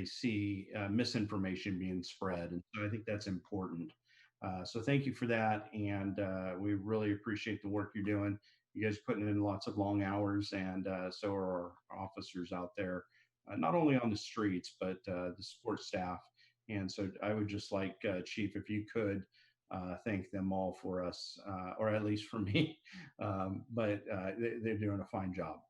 see misinformation being spread. And so I think that's important. So thank you for that. And we really appreciate the work you're doing. You guys putting in lots of long hours, and so are our officers out there, not only on the streets, but the support staff. And so I would just like, Chief, if you could thank them all for us, or at least for me. But they're doing a fine job.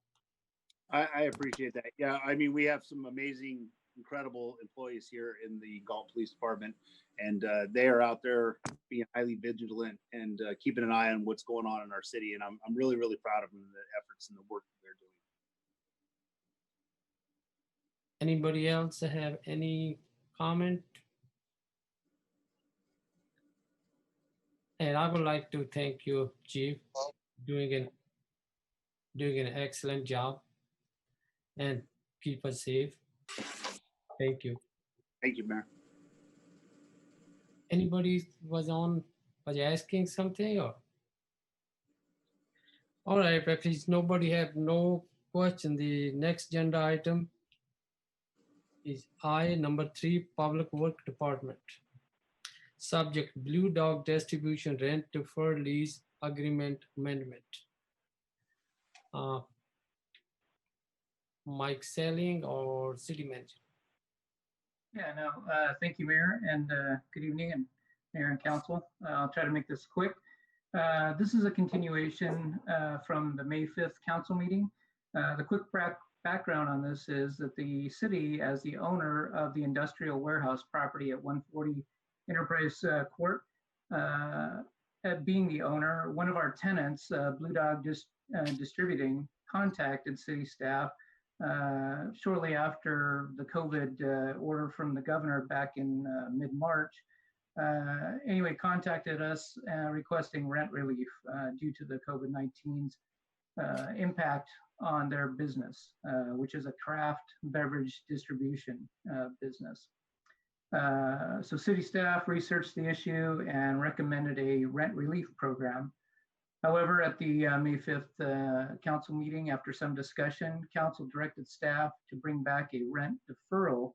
I appreciate that. Yeah, I mean, we have some amazing, incredible employees here in the Galt Police Department, and they are out there being highly vigilant and keeping an eye on what's going on in our city. And I'm really, really proud of them, the efforts and the work that they're doing. Anybody else have any comment? And I would like to thank you, Chief, doing an excellent job, and keep us safe. Thank you. Thank you, Mayor. Anybody was asking something, or? All right, if please nobody have no question, the next agenda item is number 3, Public Work Department. Subject: Blue Dog Distribution Rent Deferred Lease Agreement Amendment. Mike Selling or City Manager? Yeah, no, thank you, Mayor, and good evening, and Mayor and Council. I'll try to make this quick. This is a continuation from the May 5th Council meeting. The quick background on this is that the city, as the owner of the industrial warehouse property at 140 Enterprise Court, being the owner, one of our tenants, Blue Dog Distributing, contacted city staff shortly after the COVID order from the governor back in mid-March. Anyway, contacted us requesting rent relief due to the COVID-19's impact on their business, which is a craft beverage distribution business. So city staff researched the issue and recommended a rent relief program. However, at the May 5th council meeting, after some discussion, council directed staff to bring back a rent deferral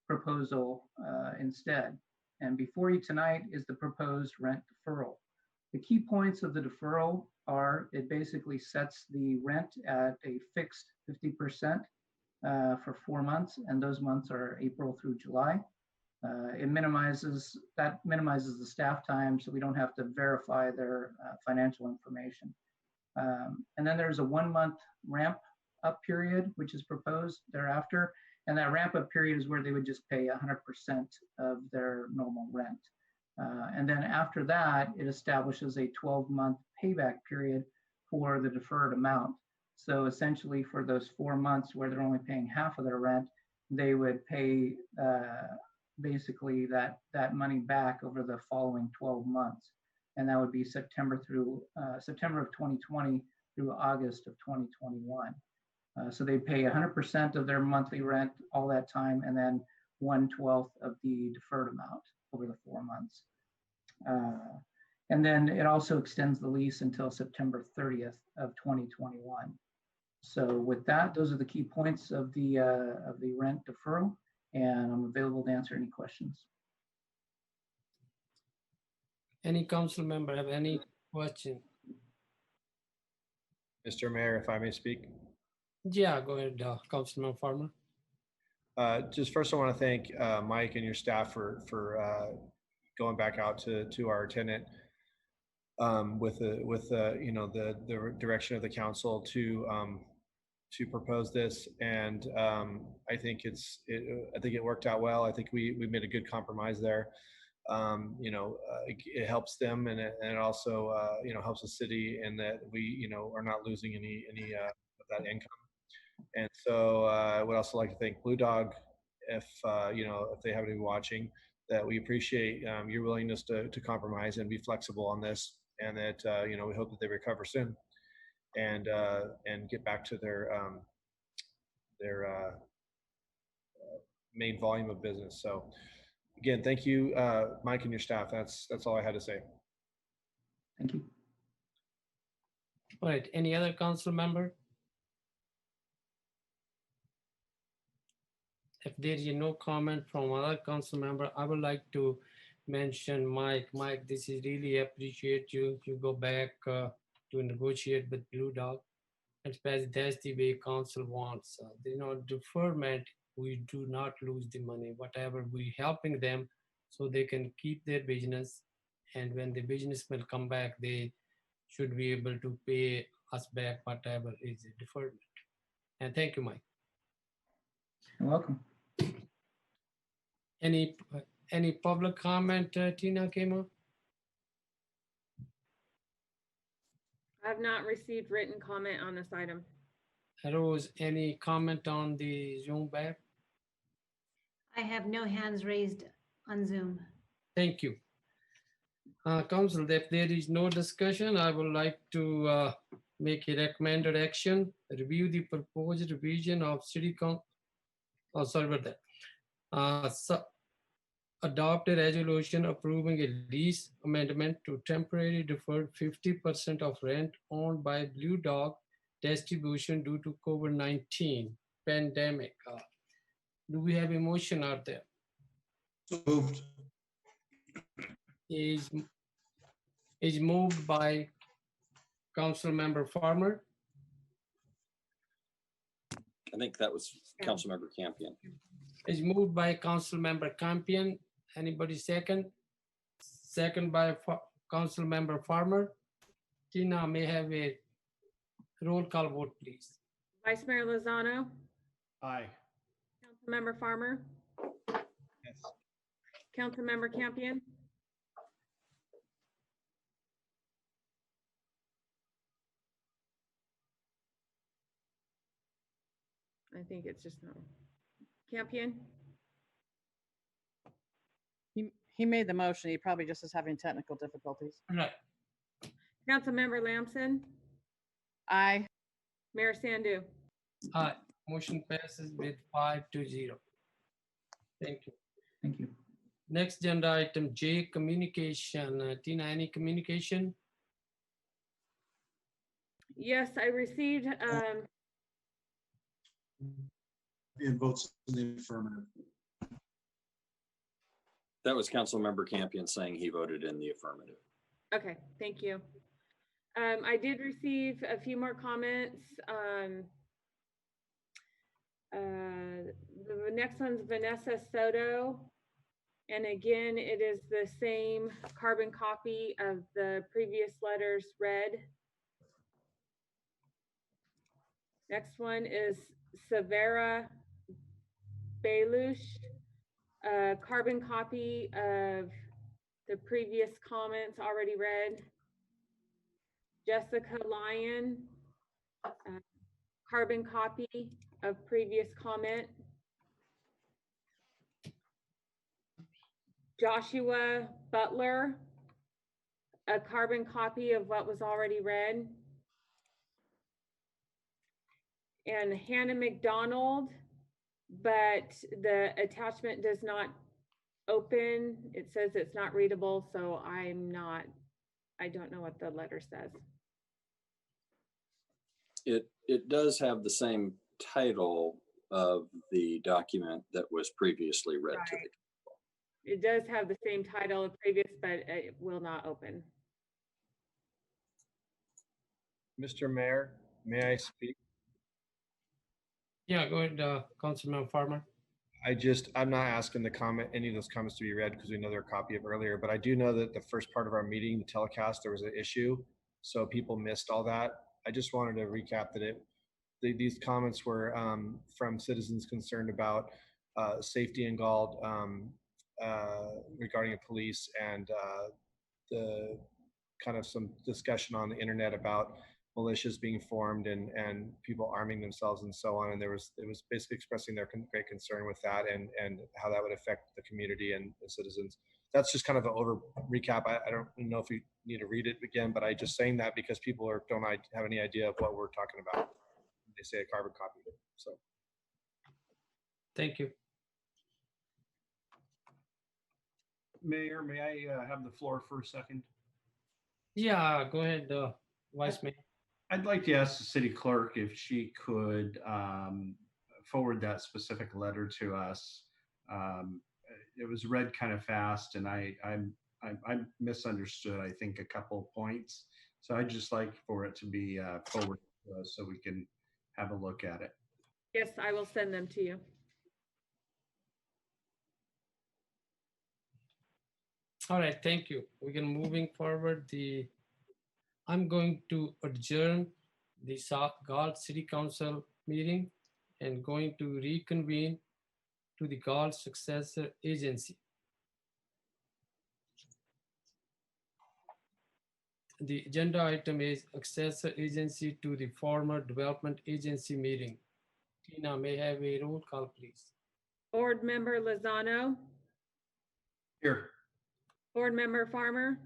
proposal instead. And before you tonight is the proposed rent deferral. The key points of the deferral are: it basically sets the rent at a fixed 50% for 4 months, and those months are April through July. It minimizes the staff time, so we don't have to verify their financial information. And then there's a 1-month ramp up period, which is proposed thereafter. And that ramp up period is where they would just pay 100% of their normal rent. And then after that, it establishes a 12-month payback period for the deferred amount. So essentially for those 4 months where they're only paying half of their rent, they would pay basically that money back over the following 12 months. And that would be September of 2020 through August of 2021. So they pay 100% of their monthly rent all that time, and then 1/12 of the deferred amount over the 4 months. And then it also extends the lease until September 30th of 2021. So with that, those are the key points of the rent deferral, and I'm available to answer any questions. Any council member have any question? Mr. Mayor, if I may speak. Yeah, go ahead, Councilman Farmer. Just first, I want to thank Mike and your staff for going back out to our tenant with the direction of the council to propose this, and I think it worked out well. I think we made a good compromise there. It helps them, and it also helps the city in that we are not losing any of that income. And so I would also like to thank Blue Dog, if they happen to be watching, that we appreciate your willingness to compromise and be flexible on this. and that we hope that they recover soon and get back to their main volume of business. So again, thank you, Mike and your staff. That's all I had to say. Thank you. All right, any other council member? If there is no comment from other council member, I would like to mention Mike. Mike, this is really appreciate you. You go back to negotiate with Blue Dog. Especially that's the way council wants. Deferment, we do not lose the money. Whatever we helping them so they can keep their business. And when the business will come back, they should be able to pay us back whatever is the deferment. And thank you, Mike. You're welcome. Any public comment, Tina came up? I have not received written comment on this item. Rose, any comment on the Zoom back? I have no hands raised on Zoom. Thank you. Council, if there is no discussion, I would like to make a recommended action, review the proposed revision of city council, adopt a resolution approving a lease amendment to temporarily defer 50% of rent owned by Blue Dog Distribution due to COVID-19 pandemic. Do we have a motion out there? So moved. Is moved by Council Member Farmer. I think that was Councilmember Campion. Is moved by Council Member Campion. Anybody second? Second by Council Member Farmer. Tina, may have a roll call vote, please. Vice Mayor Lozano, Aye. Councilmember Farmer, Yes. Councilmember Campion, I think it's just no. Campion, He made the motion. He probably just is having technical difficulties. Right. Councilmember Lamson, Aye. Mayor Sandu. Aye. Motion passes with 5-0. Thank you. Thank you. Next agenda item J, communication. Tina, any communication? Yes, I received, And votes in the affirmative. That was Councilmember Campion saying he voted in the affirmative. okay, thank you. I did receive a few more comments. The next one's Vanessa Soto. And again, it is the same carbon copy of the previous letters read. Next one is Severa Belush, carbon copy of the previous comments already read. Jessica Lyon, carbon copy of previous comment. Joshua Butler, a carbon copy of what was already read. And Hannah McDonald, but the attachment does not open. It says it's not readable, so I don't know what the letter says. It does have the same title of the document that was previously read to the. It does have the same title of previous, but it will not open. Mr. Mayor, may I speak? Yeah, go ahead, Councilman Farmer. I'm not asking any of those comments to be read because we know they're a copy of earlier, but I do know that the first part of our meeting, the telecast, there was an issue. So people missed all that. I just wanted to recap that these comments were from citizens concerned about safety in Galt, regarding police, and the kind of some discussion on the internet about militias being formed and people arming themselves and so on. And it was basically expressing their great concern with that and how that would affect the community and the citizens. that's just kind of an over recap. I don't know if we need to read it again, but I just saying that because people don't have any idea of what we're talking about when they say a carbon copy. So. Thank you. Mayor, may I have the floor for a second? Yeah, go ahead, Vice Mayor. I'd like to ask the city clerk if she could forward that specific letter to us. It was read kind of fast, and I misunderstood, I think, a couple of points. So I'd just like for it to be forwarded to us so we can have a look at it. Yes, I will send them to you. All right, thank you. We can moving forward. I'm going to adjourn the Galt City Council meeting and going to reconvene to the Galt Successor Agency. The agenda item is Successor Agency to the former Development Agency meeting. Tina, may I have a roll call, please? Board Member Lozano. Here. Board Member Farmer.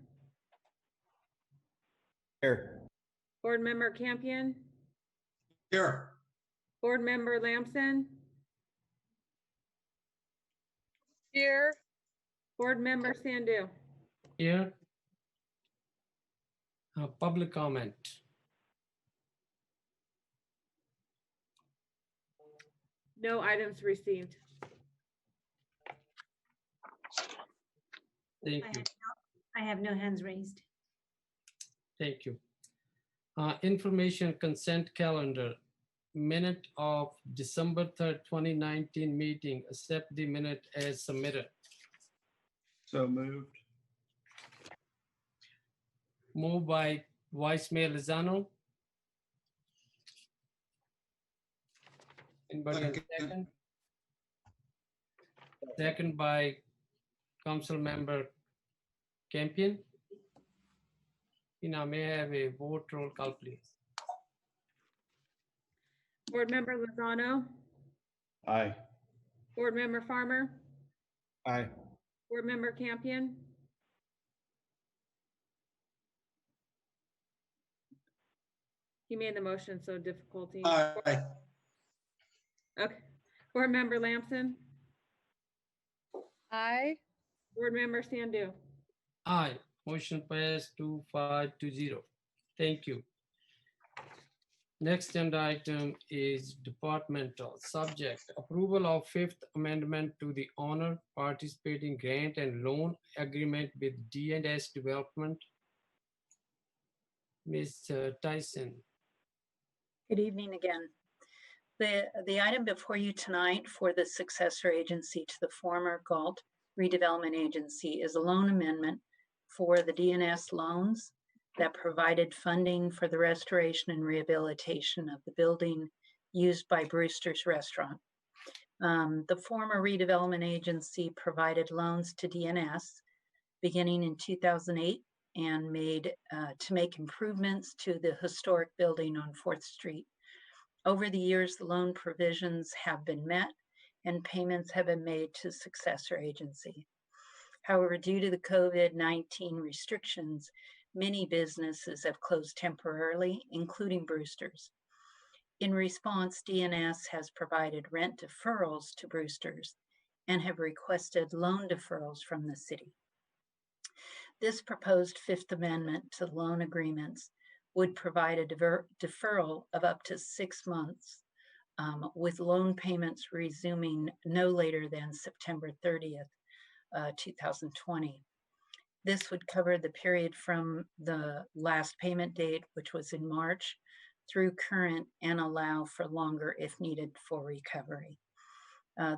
Here. Board Member Campion. Here. Board Member Lamson. Here. Board Member Sandu. Here. Public comment. No items received. Thank you. I have no hands raised. Thank you. Information consent calendar. Minute of December 3rd, 2019 meeting. Accept the minute as submitted. So moved. Moved by Vice Mayor Lozano. Anybody on second? Second by Council Member Campion. May I have a vote roll call, please? Board Member Lozano. Aye. Board Member Farmer. Aye. Board Member Campion. He made the motion, so difficulty. Aye. Okay. Board Member Lamson. Aye. Board Member Sandu. Aye. Motion passed 2520. Thank you. Next agenda item is departmental. Subject: approval of Fifth Amendment to the Owner Participating Grant and Loan Agreement with D&S Development. Ms. Tyson. Good evening again. The item before you tonight for the successor agency to the former Galt redevelopment agency is a loan amendment for the DNS loans that provided funding for the restoration and rehabilitation of the building used by Brewster's Restaurant. The former redevelopment agency provided loans to DNS beginning in 2008 and made to make improvements to the historic building on 4th Street. Over the years, the loan provisions have been met and payments have been made to successor agency. However, due to the COVID-19 restrictions, many businesses have closed temporarily, including Brewster's. In response, DNS has provided rent deferrals to Brewster's and have requested loan deferrals from the city. This proposed Fifth Amendment to loan agreements would provide a deferral of up to 6 months, with loan payments resuming no later than September 30th, 2020. This would cover the period from the last payment date, which was in March, through current, and allow for longer if needed for recovery.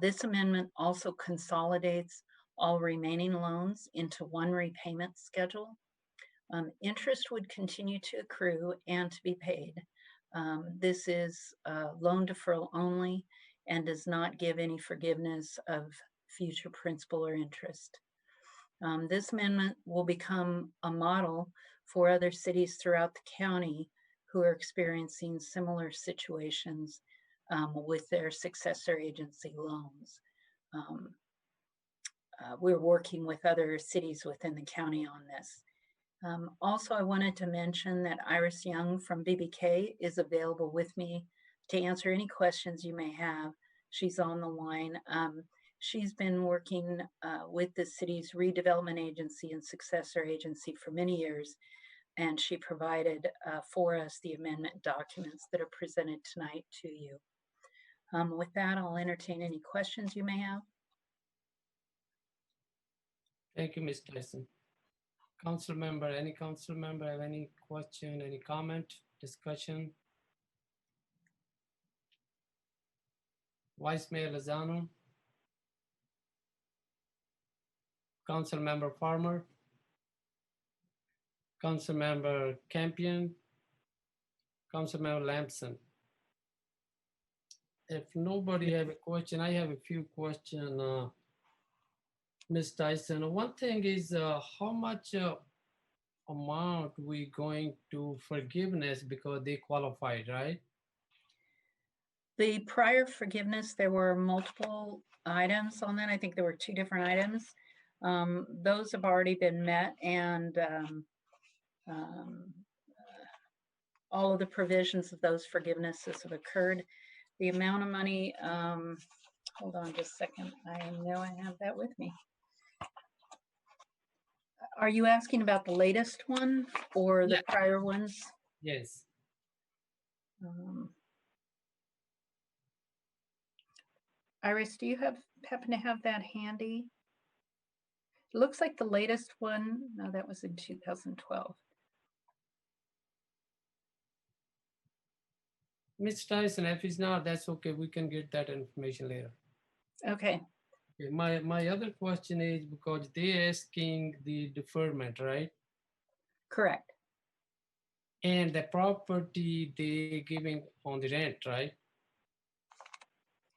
This amendment also consolidates all remaining loans into one repayment schedule. Interest would continue to accrue and to be paid. This is loan deferral only and does not give any forgiveness of future principal or interest. This amendment will become a model for other cities throughout the county who are experiencing similar situations with their successor agency loans. we're working with other cities within the county on this. Also, I wanted to mention that Iris Young from BBK is available with me to answer any questions you may have. She's on the line. She's been working with the city's redevelopment agency and successor agency for many years, and she provided for us the amendment documents that are presented tonight to you. With that, I'll entertain any questions you may have. Thank you, Ms. Tyson. Council member, any council member have any question, any comment, discussion? Vice Mayor Lozano? Council member Farmer? Council member Campion? Council member Lamson? If nobody have a question, I have a few questions. Ms. Tyson, one thing is how much amount we going to forgiveness because they qualified, right? The prior forgiveness, there were multiple items on that. I think there were 2 different items. Those have already been met, and all of the provisions of those forgivenesses have occurred. The amount of money, hold on just a second. I know I have that with me. Are you asking about the latest one or the prior ones? Yes. Iris, do you happen to have that handy? It looks like the latest one, no, that was in 2012. Ms. Tyson, if it's not, that's okay. We can get that information later. Okay. Okay, my other question is because they're asking the deferment, right? Correct. And the property they giving on the rent, right?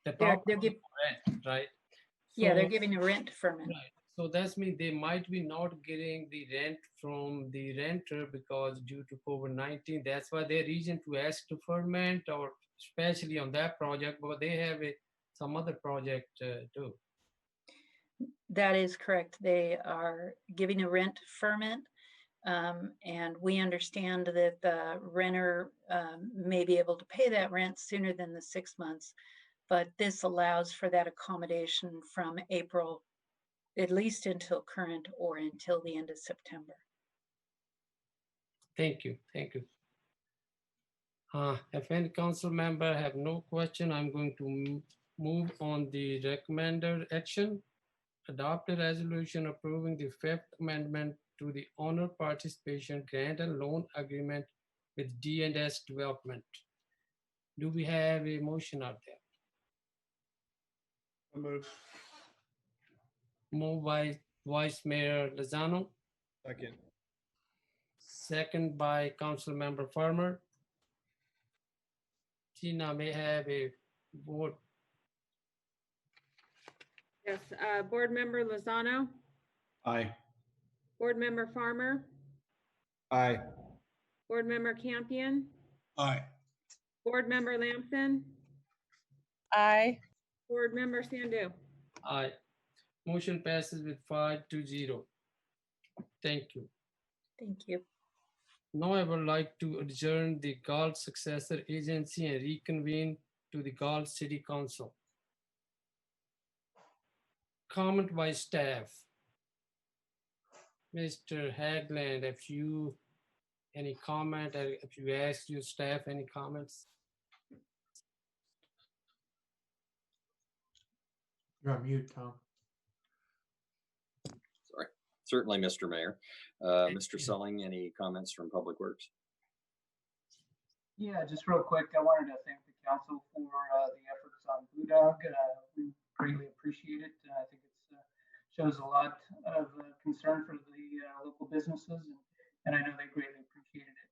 The property rent, right? Yeah, they're giving a rent deferment. Right. So that's mean they might be not getting the rent from the renter because due to COVID-19, that's why they're reason to ask deferment, or especially on that project, but they have some other project too. That is correct. They are giving a rent deferment, and we understand that the renter may be able to pay that rent sooner than the 6 months, but this allows for that accommodation from April, at least until current, or until the end of September. Thank you. Thank you. If any council member have no question, I'm going to move on the recommended action. Adopt a resolution approving the 5th amendment to the owner participation grant and loan agreement with D&S Development. Do we have a motion out there? Moved by Vice Mayor Lozano. Second. Second by Council Member Farmer. Tina, may have a vote. Yes, Board Member Lozano, Aye. Board Member Farmer, Aye. Board Member Campion, Aye. Board Member Lamson, Aye. Board Member Sandu. Aye. Motion passes with 5-0. Thank you. Thank you. Now I would like to adjourn the Galt Successor Agency and reconvene to the Galt City Council. Comment by staff. Mr. Hagland, if you any comment, or if you ask your staff any comments? You're on mute, Tom. Sorry. Certainly, Mr. Mayor. Mr. Selling, any comments from Public Works? Yeah, just real quick, I wanted to thank the council for the efforts on Blue Dog. We greatly appreciate it. I think it shows a lot of concern for the local businesses, and I know they greatly appreciated it.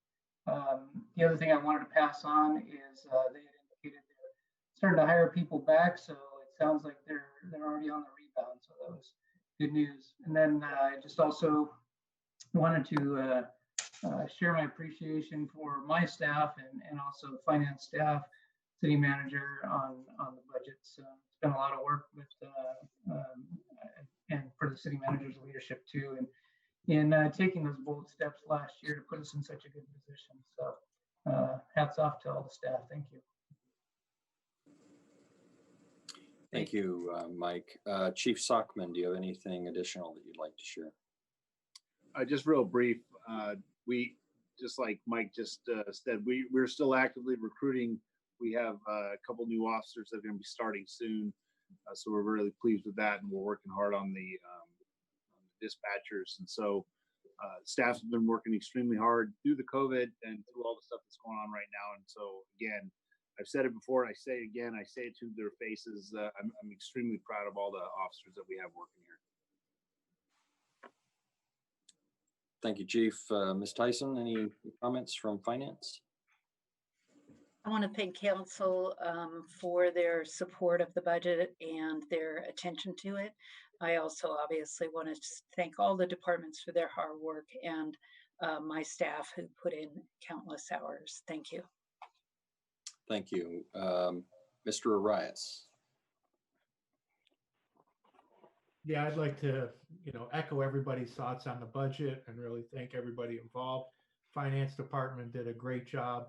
The other thing I wanted to pass on is they had indicated they're starting to hire people back, so it sounds like they're already on the rebound, so that was good news. And then I just also wanted to share my appreciation for my staff and also finance staff, city manager on the budget. So it's been a lot of work with and for the city manager's leadership too, and in taking those bold steps last year to put us in such a good position. So hats off to all the staff. Thank you. Thank you, Mike. Chief Sockman, do you have anything additional that you'd like to share? Just real brief. We, just like Mike just said, we're still actively recruiting. We have a couple new officers that are going to be starting soon. So we're really pleased with that. And we're working hard on the dispatchers. And so staff have been working extremely hard through the COVID and through all the stuff that's going on right now. And so again, I've said it before, and I say it again, I say it to their faces. I'm extremely proud of all the officers that we have working here. Thank you, Chief. Ms. Tyson, any comments from finance? I want to thank council for their support of the budget and their attention to it. I also obviously want to thank all the departments for their hard work and my staff who put in countless hours. Thank you. Thank you. Mr. Arias. Yeah, I'd like to, echo everybody's thoughts on the budget and really thank everybody involved. Finance department did a great job.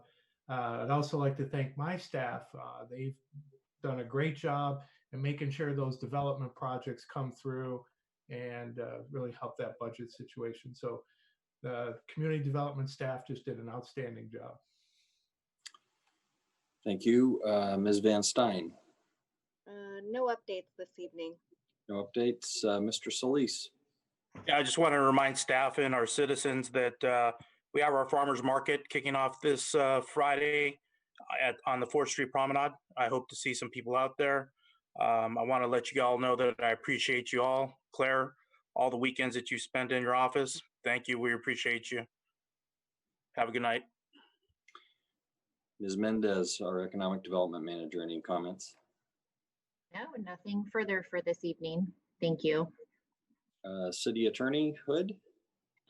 I'd also like to thank my staff. They've done a great job in making sure those development projects come through and really help that budget situation. So the community development staff just did an outstanding job. Thank you. Ms. Van Stein. No updates this evening. No updates. Mr. Solis. Yeah, I just want to remind staff and our citizens that we have our farmers market kicking off this Friday on the 4th Street Promenade. I hope to see some people out there. I want to let you all know that I appreciate you all. Claire, all the weekends that you spent in your office, thank you. We appreciate you. Have a good night. Ms. Mendez, our Economic Development Manager, any comments? No, nothing further for this evening. Thank you. City Attorney Hood?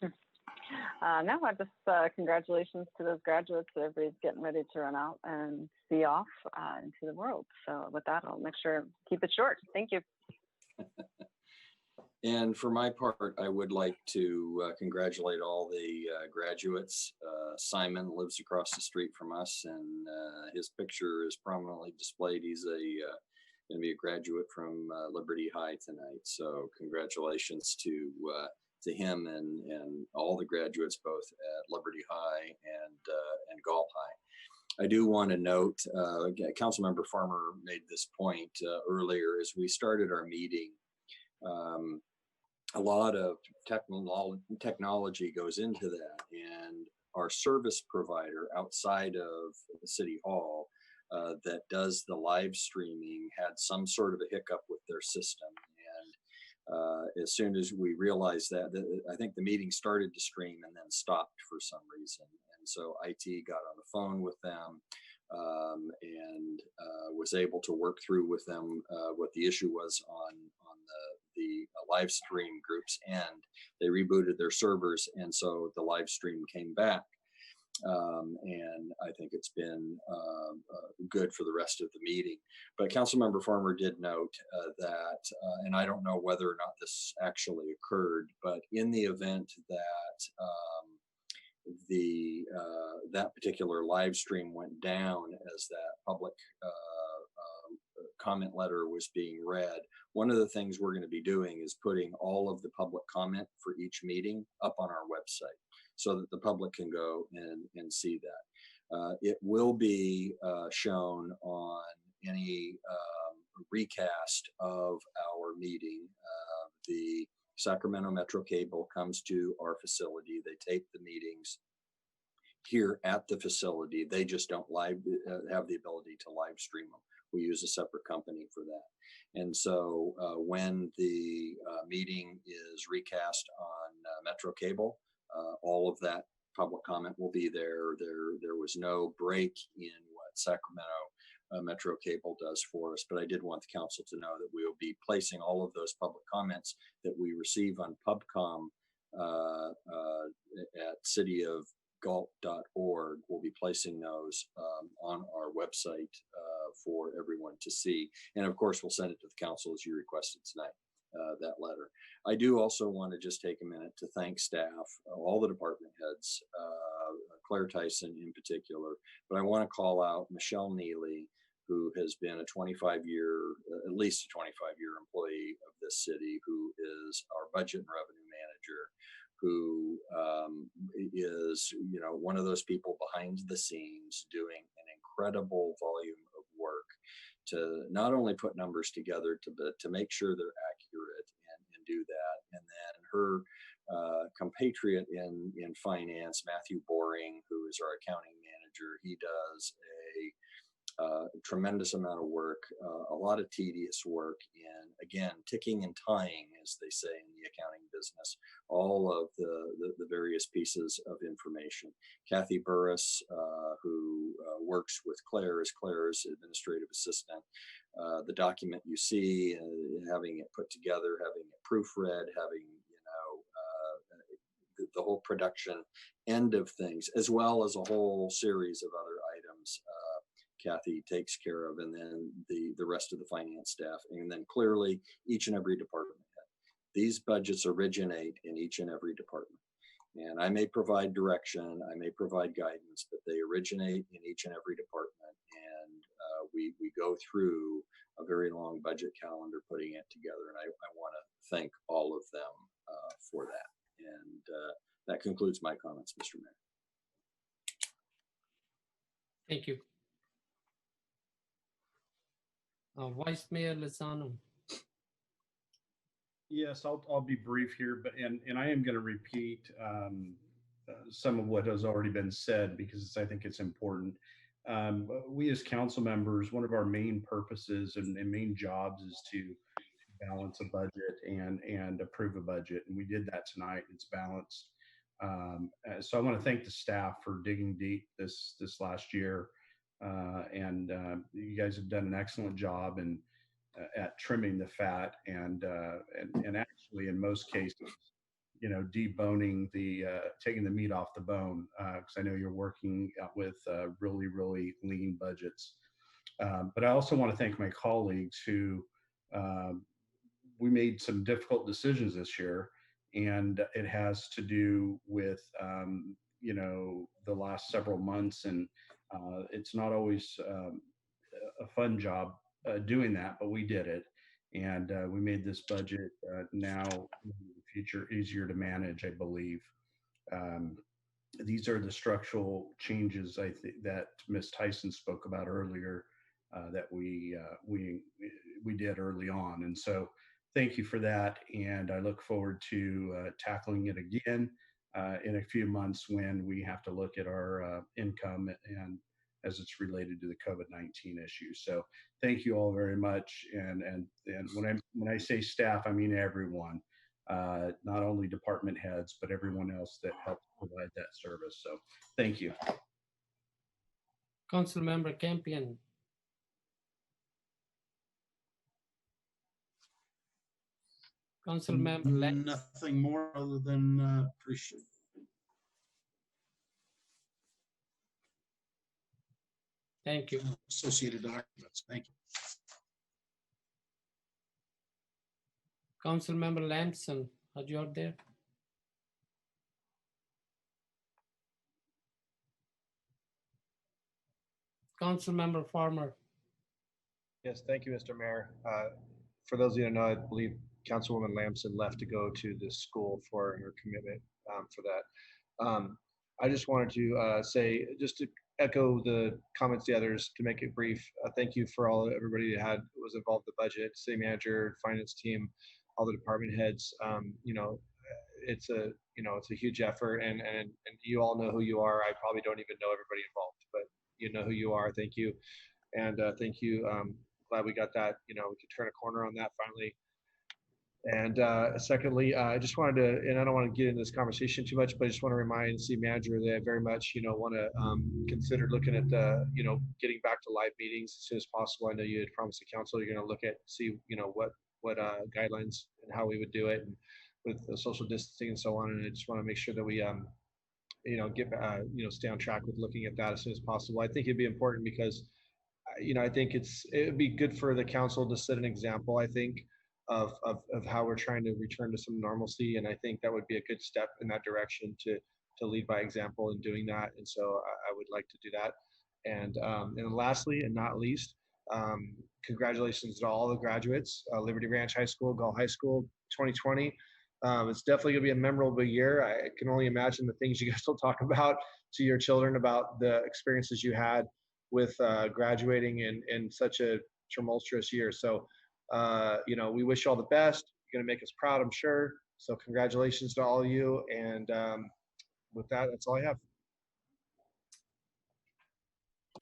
No, I just congratulations to those graduates. Everybody's getting ready to run out and see off into the world. So with that, I'll make sure keep it short. Thank you. And for my part, I would like to congratulate all the graduates. Simon lives across the street from us, and his picture is prominently displayed. He's going to be a graduate from Liberty High tonight. So congratulations to him and all the graduates, both at Liberty High and Galt High. I do want to note, Councilmember Farmer made this point earlier as we started our meeting. A lot of technology goes into that, and our service provider outside of the City Hall that does the live streaming had some sort of a hiccup with their system. And as soon as we realized that, I think the meeting started to stream and then stopped for some reason. And so IT got on the phone with them and was able to work through with them what the issue was on the live stream group's end. They rebooted their servers, and so the live stream came back. And I think it's been good for the rest of the meeting. But Councilmember Farmer did note that, and I don't know whether or not this actually occurred, but in the event that that particular live stream went down as that public comment letter was being read, one of the things we're going to be doing is putting all of the public comment for each meeting up on our website, so that the public can go and see that. It will be shown on any recast of our meeting. The Sacramento Metro Cable comes to our facility. They tape the meetings here at the facility. They just don't have the ability to live stream them. We use a separate company for that. And so when the meeting is recast on Metro Cable, all of that public comment will be there. There was no break in what Sacramento Metro Cable does for us, but I did want the council to know that we will be placing all of those public comments that we receive on PubCom at cityofgalt.org. We'll be placing those on our website for everyone to see. And of course, we'll send it to the council as you requested tonight. that letter. I do also want to just take a minute to thank staff, all the department heads, Claire Tyson in particular, but I want to call out Michelle Neely, who has been a 25-year, at least a 25-year employee of this city, who is our budget and revenue manager, who is, you know, one of those people behind the scenes doing an incredible volume of work to not only put numbers together, but to make sure they're accurate and do that. And then her compatriot in finance, Matthew Boring, who is our accounting manager, he does a tremendous amount of work, a lot of tedious work, and again, ticking and tying, as they say in the accounting business, all of the various pieces of information. Kathy Burris, who works with Claire as Claire's administrative assistant, the document you see, having it put together, having it proofread, having, you know, the whole production end of things, as well as a whole series of other items. Kathy takes care of, and then the rest of the finance staff, and then clearly each and every department head. These budgets originate in each and every department, and I may provide direction, I may provide guidance, but they originate in each and every department, and we go through a very long budget calendar putting it together, and I want to thank all of them for that. And that concludes my comments, Mr. Mayor. Thank you. Vice Mayor Lozano. Yes, I'll be brief here, but and I am going to repeat some of what has already been said because I think it's important. We as council members, one of our main purposes and main jobs is to balance a budget and approve a budget, and we did that tonight. It's balanced. So I want to thank the staff for digging deep this last year. And you guys have done an excellent job at trimming the fat and actually in most cases, you know, deboning taking the meat off the bone, because I know you're working with really, really lean budgets. But I also want to thank my colleagues who we made some difficult decisions this year, and it has to do with you know, the last several months, and it's not always a fun job doing that, but we did it, and we made this budget now in the future easier to manage, I believe. These are the structural changes I think that Ms. Tyson spoke about earlier that we did early on, and so thank you for that, and I look forward to tackling it again in a few months when we have to look at our income and as it's related to the COVID-19 issue. So thank you all very much. And when I say staff, I mean everyone, not only department heads, but everyone else that helps provide that service. So thank you. Council Member Campion. Council Member Nothing more other than appreciate. Thank you. Associated documents. Thank you. Council Member Lamson, are you out there? Council Member Farmer. Yes, thank you, Mr. Mayor. For those of you who know, I believe Councilwoman Lamson left to go to the school for her commitment for that. I just wanted to say, just to echo the comments the others, to make it brief, thank you for everybody that was involved in the budget, city manager, finance team, all the department heads. You know, it's a huge effort, and you all know who you are. I probably don't even know everybody involved, but you know who you are. Thank you, and thank you. Glad we got that. You know, we could turn a corner on that finally. And secondly, I just wanted to, and I don't want to get into this conversation too much, but I just want to remind the city manager that I very much, you know, want to consider looking at you know, getting back to live meetings as soon as possible. I know you had promised the council you're going to look at, see, you know, what guidelines and how we would do it, and with the social distancing and so on. And I just want to make sure that we, you know, get, you know, stay on track with looking at that as soon as possible. I think it'd be important because, you know, I think it would be good for the council to set an example, I think, of how we're trying to return to some normalcy. And I think that would be a good step in that direction to lead by example in doing that. And so I would like to do that. And lastly, and not least, congratulations to all the graduates, Liberty Ranch High School, Galt High School 2020. It's definitely gonna be a memorable year. I can only imagine the things you guys will talk about to your children about the experiences you had with graduating in such a tumultuous year. So, we wish you all the best. You're gonna make us proud, I'm sure. So congratulations to all of you. And with that, that's all I have.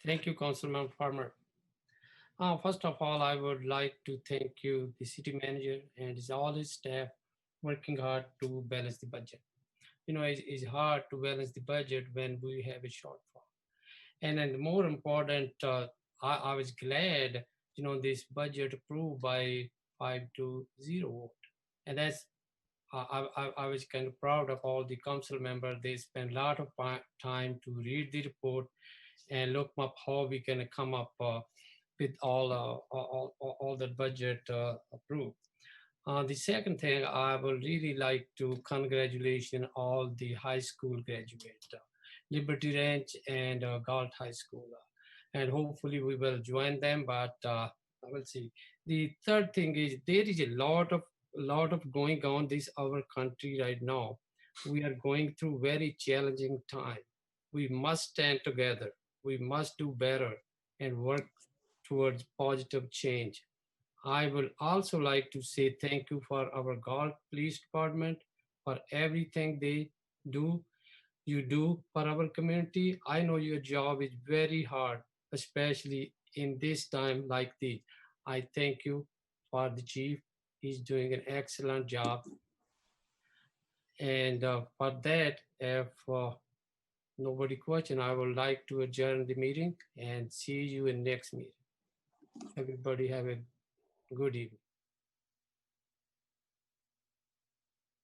Thank you, Councilman Farmer. First of all, I would like to thank you, the city manager and all his staff working hard to balance the budget. It's hard to balance the budget when we have a shortfall. And then more important, I was glad, this budget approved by 5-0 vote. And that's, I was kind of proud of all the council members. They spent a lot of time to read the report and look up how we can come up with all the budget approved. The second thing, I would really like to congratulate all the high school graduates, Liberty Ranch and Galt High School. And hopefully we will join them, but I will see. The third thing is there is a lot of going on this our country right now. We are going through very challenging time. We must stand together. We must do better and work towards positive change. I would also like to say thank you for our Galt Police Department for everything they do. You do for our community. I know your job is very hard, especially in this time like this. I thank you for the chief. He's doing an excellent job. And for that, if nobody question, I would like to adjourn the meeting and see you in next meeting. Everybody have a good evening.